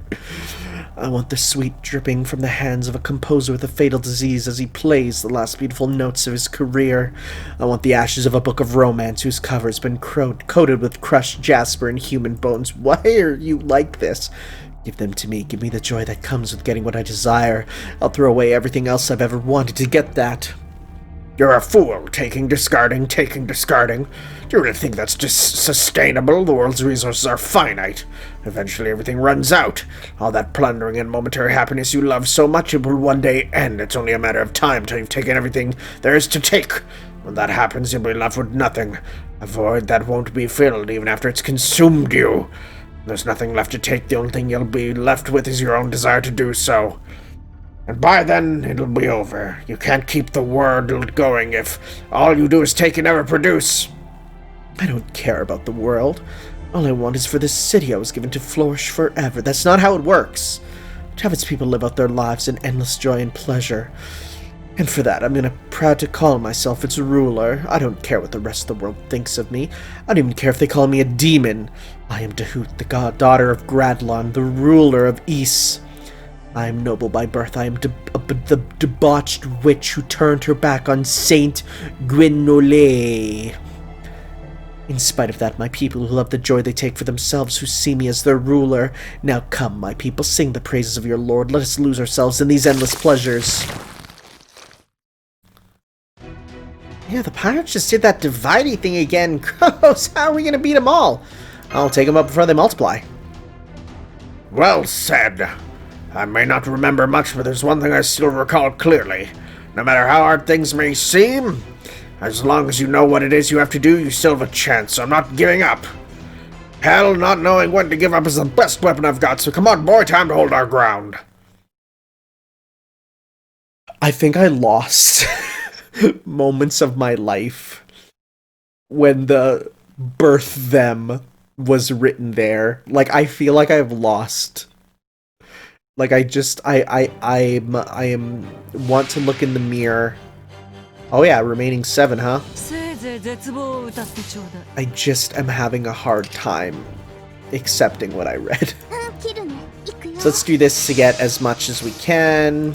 I want the sweet dripping from the hands of a composer with a fatal disease as he plays the last beautiful notes of his career. I want the ashes of a book of romance whose cover has been coated with crushed jasper and human bones. Why are you like this? Give them to me. Give me the joy that comes with getting what I desire. I'll throw away everything else I've ever wanted to get that. You're a fool, taking, discarding. Do you really think that's just sustainable? The world's resources are finite. Eventually everything runs out. All that plundering and momentary happiness you love so much, it will one day end. It's only a matter of time till you've taken everything there is to take. When that happens, you'll be left with nothing. A void that won't be filled even after it's consumed you. There's nothing left to take. The only thing you'll be left with is your own desire to do so. And by then, it'll be over. You can't keep the world going if all you do is take and never produce. I don't care about the world. All I want is for this city I was given to flourish forever. That's not how it works. To have its people live out their lives in endless joy and pleasure. And for that, I'm proud to call myself its ruler. I don't care what the rest of the world thinks of me. I don't even care if they call me a demon. I am Dahut, the daughter of Gradlon, the ruler of Ys. I am noble by birth. I am the debauched witch who turned her back on Saint Gwynole. In spite of that, my people who love the joy they take for themselves, who see me as their ruler. Now come, my people, sing the praises of your lord. Let us lose ourselves in these endless pleasures. Yeah, the pirates just did that dividey thing again. Gross, how are we going to beat them all? I'll take them up before they multiply. Well said. I may not remember much, but there's one thing I still recall clearly. No matter how hard things may seem, as long as you know what it is you have to do, you still have a chance, so I'm not giving up. Hell, not knowing when to give up is the best weapon I've got, so come on, boy, time to hold our ground. I think I lost moments of my life when the birth them was written there. Like, I feel like I've lost. Like, I want to look in the mirror. Oh yeah, remaining 7, huh? I just am having a hard time accepting what I read. So let's do this to get as much as we can.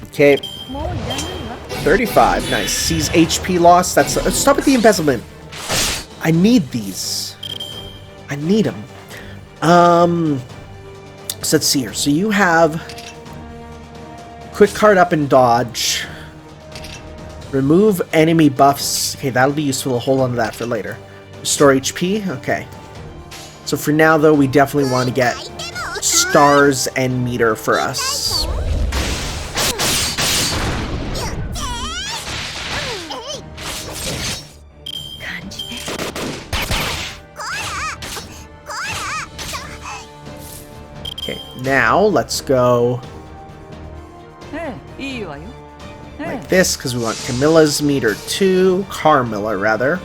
Okay. 35, nice. Sees HP loss. That's stop at the embezzlement. I need these. I need them. So let's see here. So you have quick card up and dodge. Remove enemy buffs. Okay, that'll be useful. I'll hold on to that for later. Restore HP. Okay. So for now, though, we definitely want to get stars and meter for us. Now, let's go like this, because we want Camilla's meter 2. Carmilla, rather.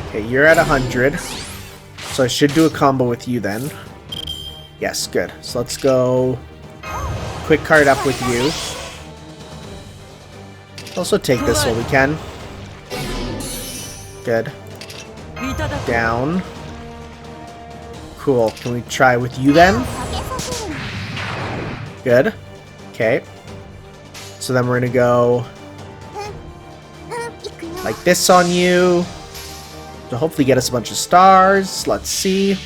Okay, you're at 100. So I should do a combo with you then. Yes, good. So let's go quick card up with you. Also take this while we can. Good. Down. Cool. Can we try with you then? Good. Okay. So then we're gonna go like this on you to hopefully get us a bunch of stars. Let's see.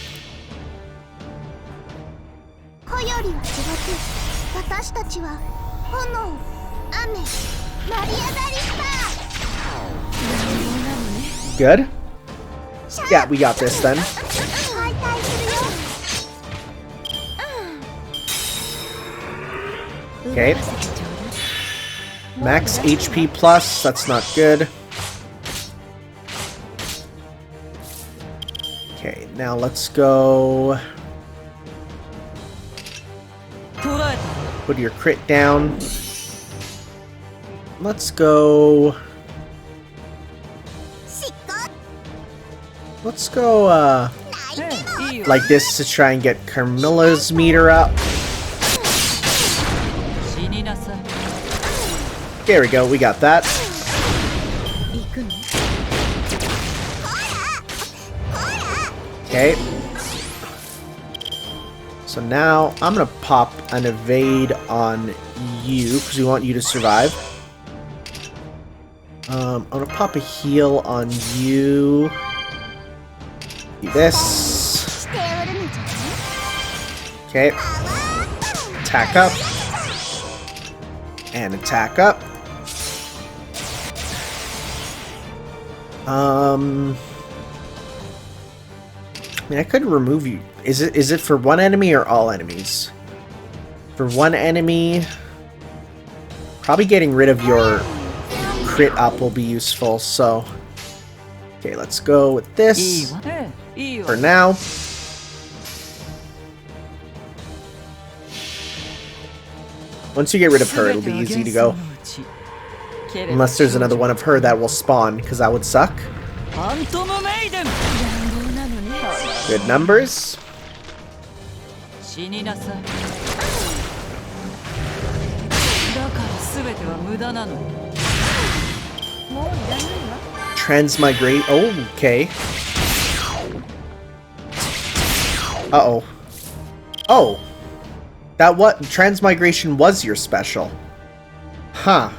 Good. Yeah, we got this then. Okay. Max HP plus, that's not good. Okay, now let's go. Put your crit down. Let's go. Let's go, like this to try and get Carmilla's meter up. There we go, we got that. Okay. So now I'm gonna pop an evade on you because we want you to survive. I'm gonna pop a heal on you. Do this. Okay. Attack up. And attack up. I mean, I could remove you. Is it for one enemy or all enemies? For one enemy, probably getting rid of your crit up will be useful, so... Okay, let's go with this for now. Once you get rid of her, it'll be easy to go. Unless there's another one of her that will spawn, because that would suck. Good numbers. Transmigrate. Oh, okay. Uh-oh. Oh. That what? Transmigration was your special. Huh.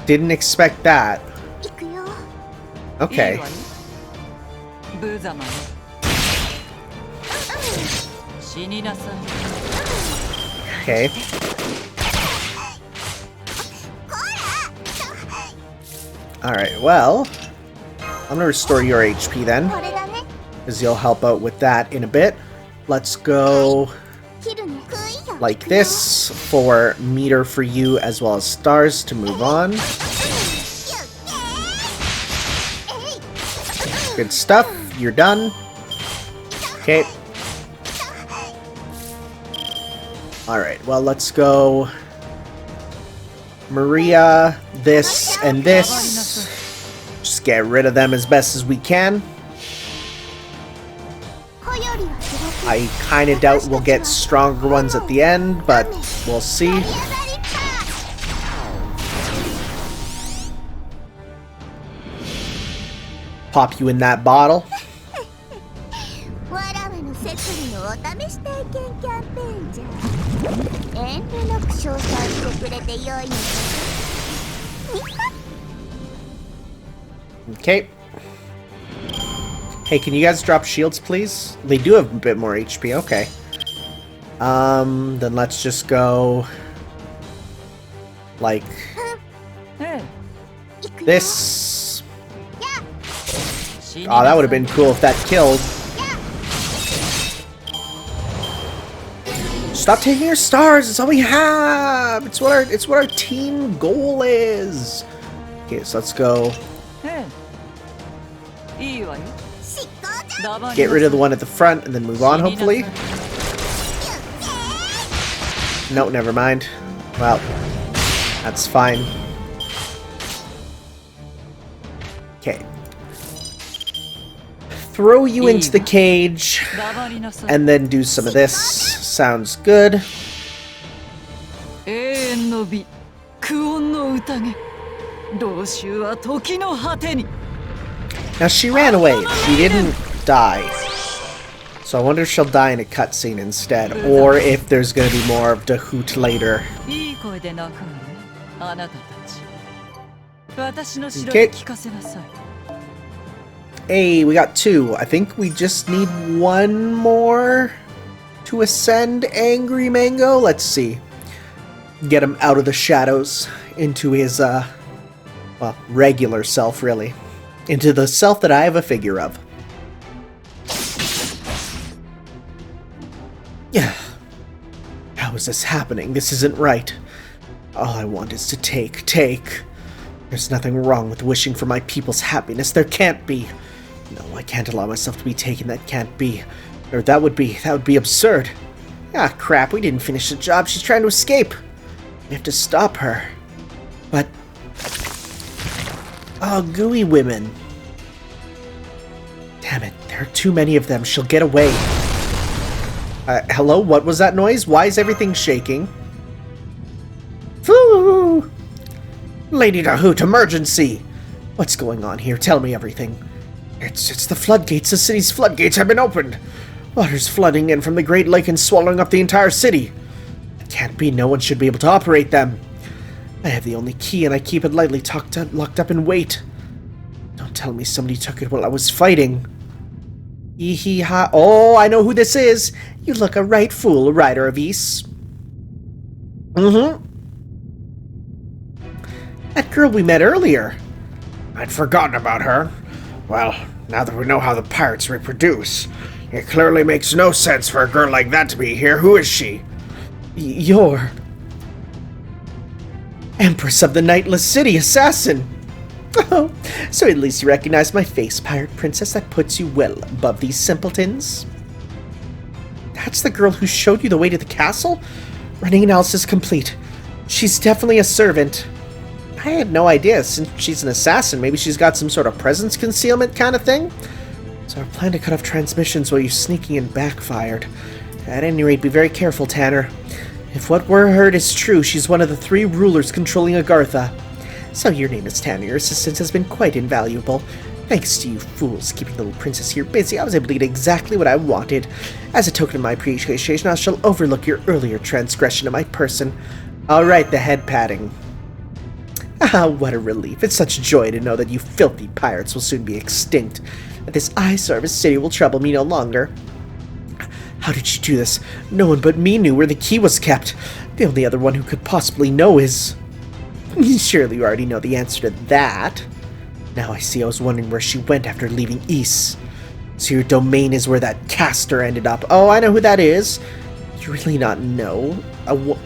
Didn't expect that. Okay. Okay. Alright, well, I'm gonna restore your HP then, because you'll help out with that in a bit. Let's go like this for meter for you as well as stars to move on. Good stuff. You're done. Okay. Alright, well, let's go Maria, this, and this. Just get rid of them as best as we can. I kind of doubt we'll get stronger ones at the end, but we'll see. Pop you in that bottle. Okay. Hey, can you guys drop shields, please? They do have a bit more HP. Okay. Then let's just go like this. Oh, that would have been cool if that killed. Stop taking your stars. It's all we have. It's what our team goal is. Okay, so let's go. Get rid of the one at the front and then move on, hopefully. No, never mind. Well, that's fine. Okay. Throw you into the cage and then do some of this. Sounds good. Now she ran away. She didn't die. So I wonder if she'll die in a cutscene instead, or if there's gonna be more of the hoot later. Okay. Hey, we got 2. I think we just need 1 more to ascend Angry Mango. Let's see. Get him out of the shadows into his, well, regular self, really. Into the self that I have a figure of. Yeah. How is this happening? This isn't right. All I want is to take. There's nothing wrong with wishing for my people's happiness. There can't be. No, I can't allow myself to be taken. That can't be. Or that would be absurd. Ah, crap, we didn't finish the job. She's trying to escape. We have to stop her. But... oh, gooey women. Damn There are too many of them. She'll get away. Hello? What was that noise? Why is everything shaking? Foo! Lady Dahoot, emergency! What's going on here? Tell me everything. It's the floodgates. The city's floodgates have been opened. Water's flooding in from the Great Lake and swallowing up the entire city. It can't be. No one should be able to operate them. I have the only key, and I keep it lightly locked up in wait. Don't tell me somebody took it while I was fighting. Hee-hee-ha. Oh, I know who this is. You look a right fool, Rider of Ys. Mm-hmm. That girl we met earlier. I'd forgotten about her. Well, now that we know how the pirates reproduce, it clearly makes no sense for a girl like that to be here. Who is she? You're... Empress of the Nightless City, assassin! Oh, so at least you recognize my face, Pirate Princess. That puts you well above these simpletons. That's the girl who showed you the way to the castle? Running analysis complete. She's definitely a servant. I had no idea. Since she's an assassin, maybe she's got some sort of presence concealment kind of thing? So our plan to cut off transmissions while you're sneaking in backfired. At any rate, be very careful, Tanner. If what we're heard is true, she's one of the 3 rulers controlling Agartha. So your name is Tanner. Your assistance has been quite invaluable. Thanks to you fools keeping the little princess here busy, I was able to get exactly what I wanted. As a token of my appreciation, I shall overlook your earlier transgression of my person. Alright, the head patting. Ah, what a relief. It's such joy to know that you filthy pirates will soon be extinct. That this eyesore of a city will trouble me no longer. How did you do this? No one but me knew where the key was kept. The only other one who could possibly know is... Surely you already know the answer to that. Now I see. I was wondering where she went after leaving Ys. So your domain is where that caster ended up. Oh, I know who that is. Did you really not know?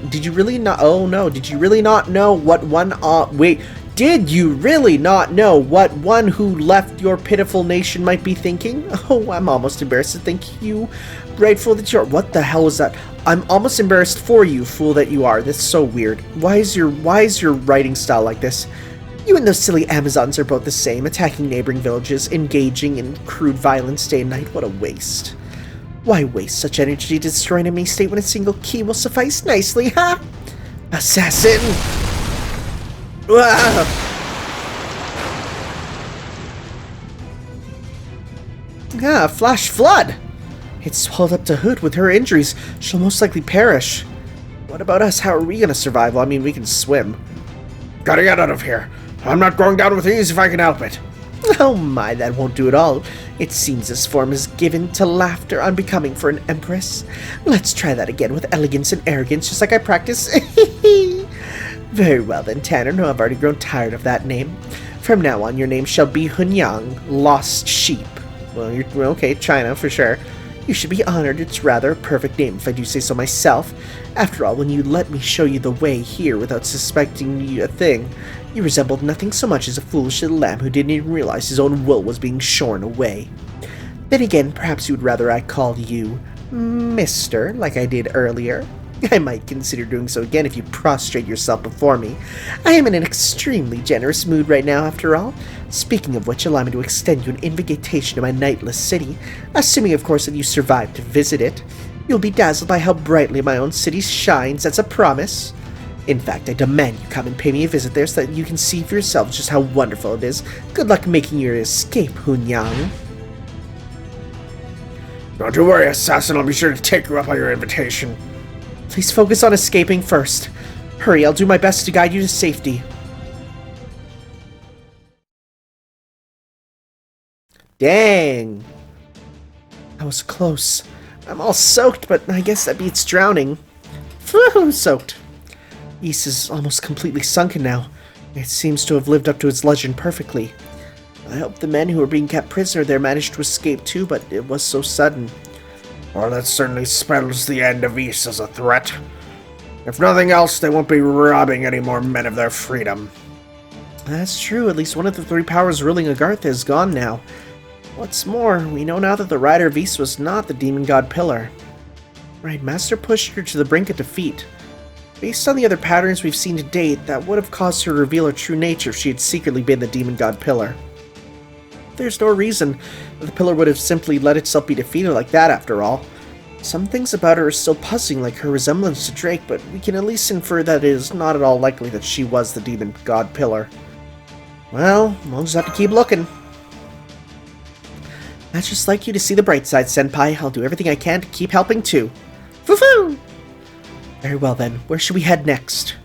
Did you really not... Oh, no. Did you really not know what one... Wait. Did you really not know what one who left your pitiful nation might be thinking? Oh, I'm almost embarrassed to think you... Grateful that you're... What the hell was that? I'm almost embarrassed for you, fool that you are. That's so weird. Why is your writing style like this? You and those silly Amazons are both the same, attacking neighboring villages, engaging in crude violence day and night. What a waste. Why waste such energy to destroy an enemy state when a single key will suffice nicely, huh? Assassin! Ah, flash flood! It's swallowed up to Hood. With her injuries, she'll most likely perish. What about us? How are we gonna survive? Well, I mean, we can swim. Gotta get out of here. I'm not going down with ease if I can help it. Oh my, that won't do at all. It seems this form is given to laughter unbecoming for an empress. Let's try that again with elegance and arrogance, just like I practice. Very well then, Tanner. No, I've already grown tired of that name. From now on, your name shall be Huwang, Lost Sheep. Well, you're okay, China, for sure. You should be honored. It's rather a perfect name, if I do say so myself. After all, when you let me show you the way here without suspecting you a thing, you resembled nothing so much as a foolish little lamb who didn't even realize his own wool was being shorn away. Then again, perhaps you would rather I called you Mister, like I did earlier. I might consider doing so again if you prostrate yourself before me. I am in an extremely generous mood right now, after all. Speaking of which, allow me to extend you an invitation to my nightless city, assuming, of course, that you survive to visit it. You'll be dazzled by how brightly my own city shines, that's a promise. In fact, I demand you come and pay me a visit there so that you can see for yourself just how wonderful it is. Good luck making your escape, Huwang. Don't you worry, assassin. I'll be sure to take you up on your invitation. Please focus on escaping first. Hurry, I'll do my best to guide you to safety. Dang. That was close. I'm all soaked, but I guess that beats drowning. Phew, soaked. Ys is almost completely sunken now. It seems to have lived up to its legend perfectly. I hope the men who were being kept prisoner there managed to escape too, but it was so sudden. Well, that certainly spells the end of Ys as a threat. If nothing else, they won't be robbing any more men of their freedom. That's true. At least one of the 3 powers ruling Agartha is gone now. What's more, we know now that the Rider of Ys was not the demon god Pillar. Right, Master pushed her to the brink of defeat. Based on the other patterns we've seen to date, that would have caused her to reveal her true nature if she had secretly been the demon god Pillar. There's no reason that the pillar would have simply let itself be defeated like that after all. Some things about her are still puzzling, like her resemblance to Drake, but we can at least infer that it is not at all likely that she was the demon god pillar. Well, we'll just have to keep looking. I'd just like you to see the bright side, Senpai. I'll do everything I can to keep helping too. Foo-foo! Very well then, where should we head next?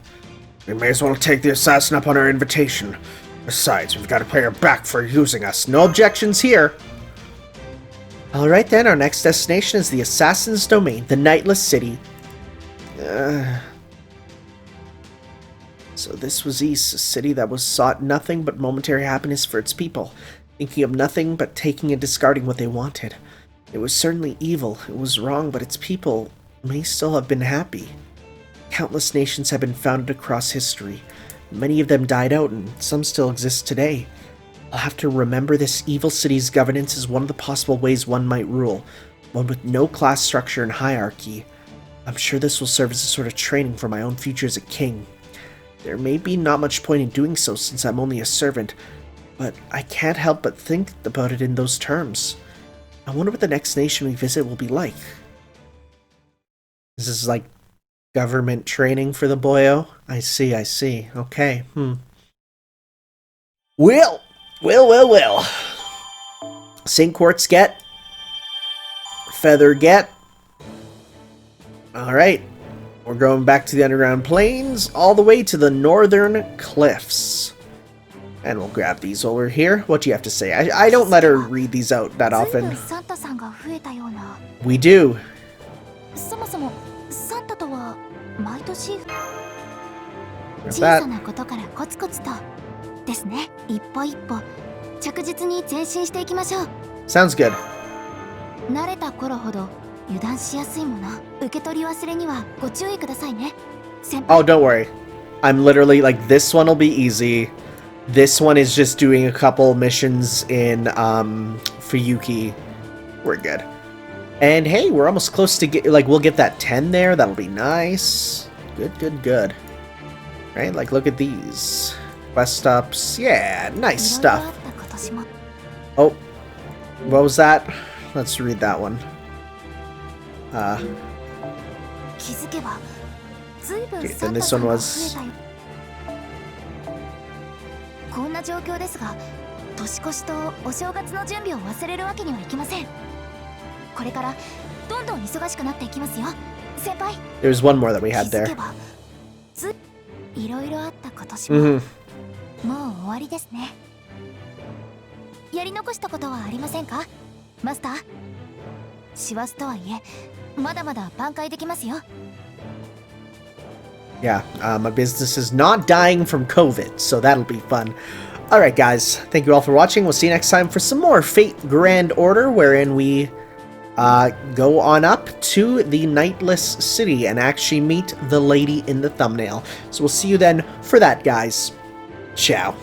We may as well take the assassin up on our invitation. Besides, we've got to pay her back for using us. No objections here. Alright then, our next destination is the Assassin's Domain, the Nightless City. So this was Ys, a city that was sought nothing but momentary happiness for its people, thinking of nothing but taking and discarding what they wanted. It was certainly evil, it was wrong, but its people may still have been happy. Countless nations have been founded across history. Many of them died out, and some still exist today. I'll have to remember this evil city's governance is one of the possible ways one might rule, one with no class structure and hierarchy. I'm sure this will serve as a sort of training for my own future as a king. There may be not much point in doing so since I'm only a servant, but I can't help but think about it in those terms. I wonder what the next nation we visit will be like. This is like government training for the boyo? I see. Okay, Well. St. Quartz get. Feather get. Alright. We're going back to the underground plains, all the way to the northern cliffs. And we'll grab these over here. What do you have to say? I don't let her read these out that often. We do. What's that? Sounds good. Oh, don't worry. I'm literally like, this one will be easy. This one is just doing a couple missions in Fuyuki. We're good. And hey, we're almost close to get, like, we'll get that 10 there. That'll be nice. Good. Right, like, look at these. Quest ups. Yeah, nice stuff. Oh, what was that? Let's read that one. Okay, then this one was... There's one more that we had there. Yeah, my business is not dying from COVID, so that'll be fun. Alright guys, thank you all for watching. We'll see you next time for some more Fate Grand Order, wherein we go on up to the Nightless City and actually meet the lady in the thumbnail. So we'll see you then for that, guys. Ciao.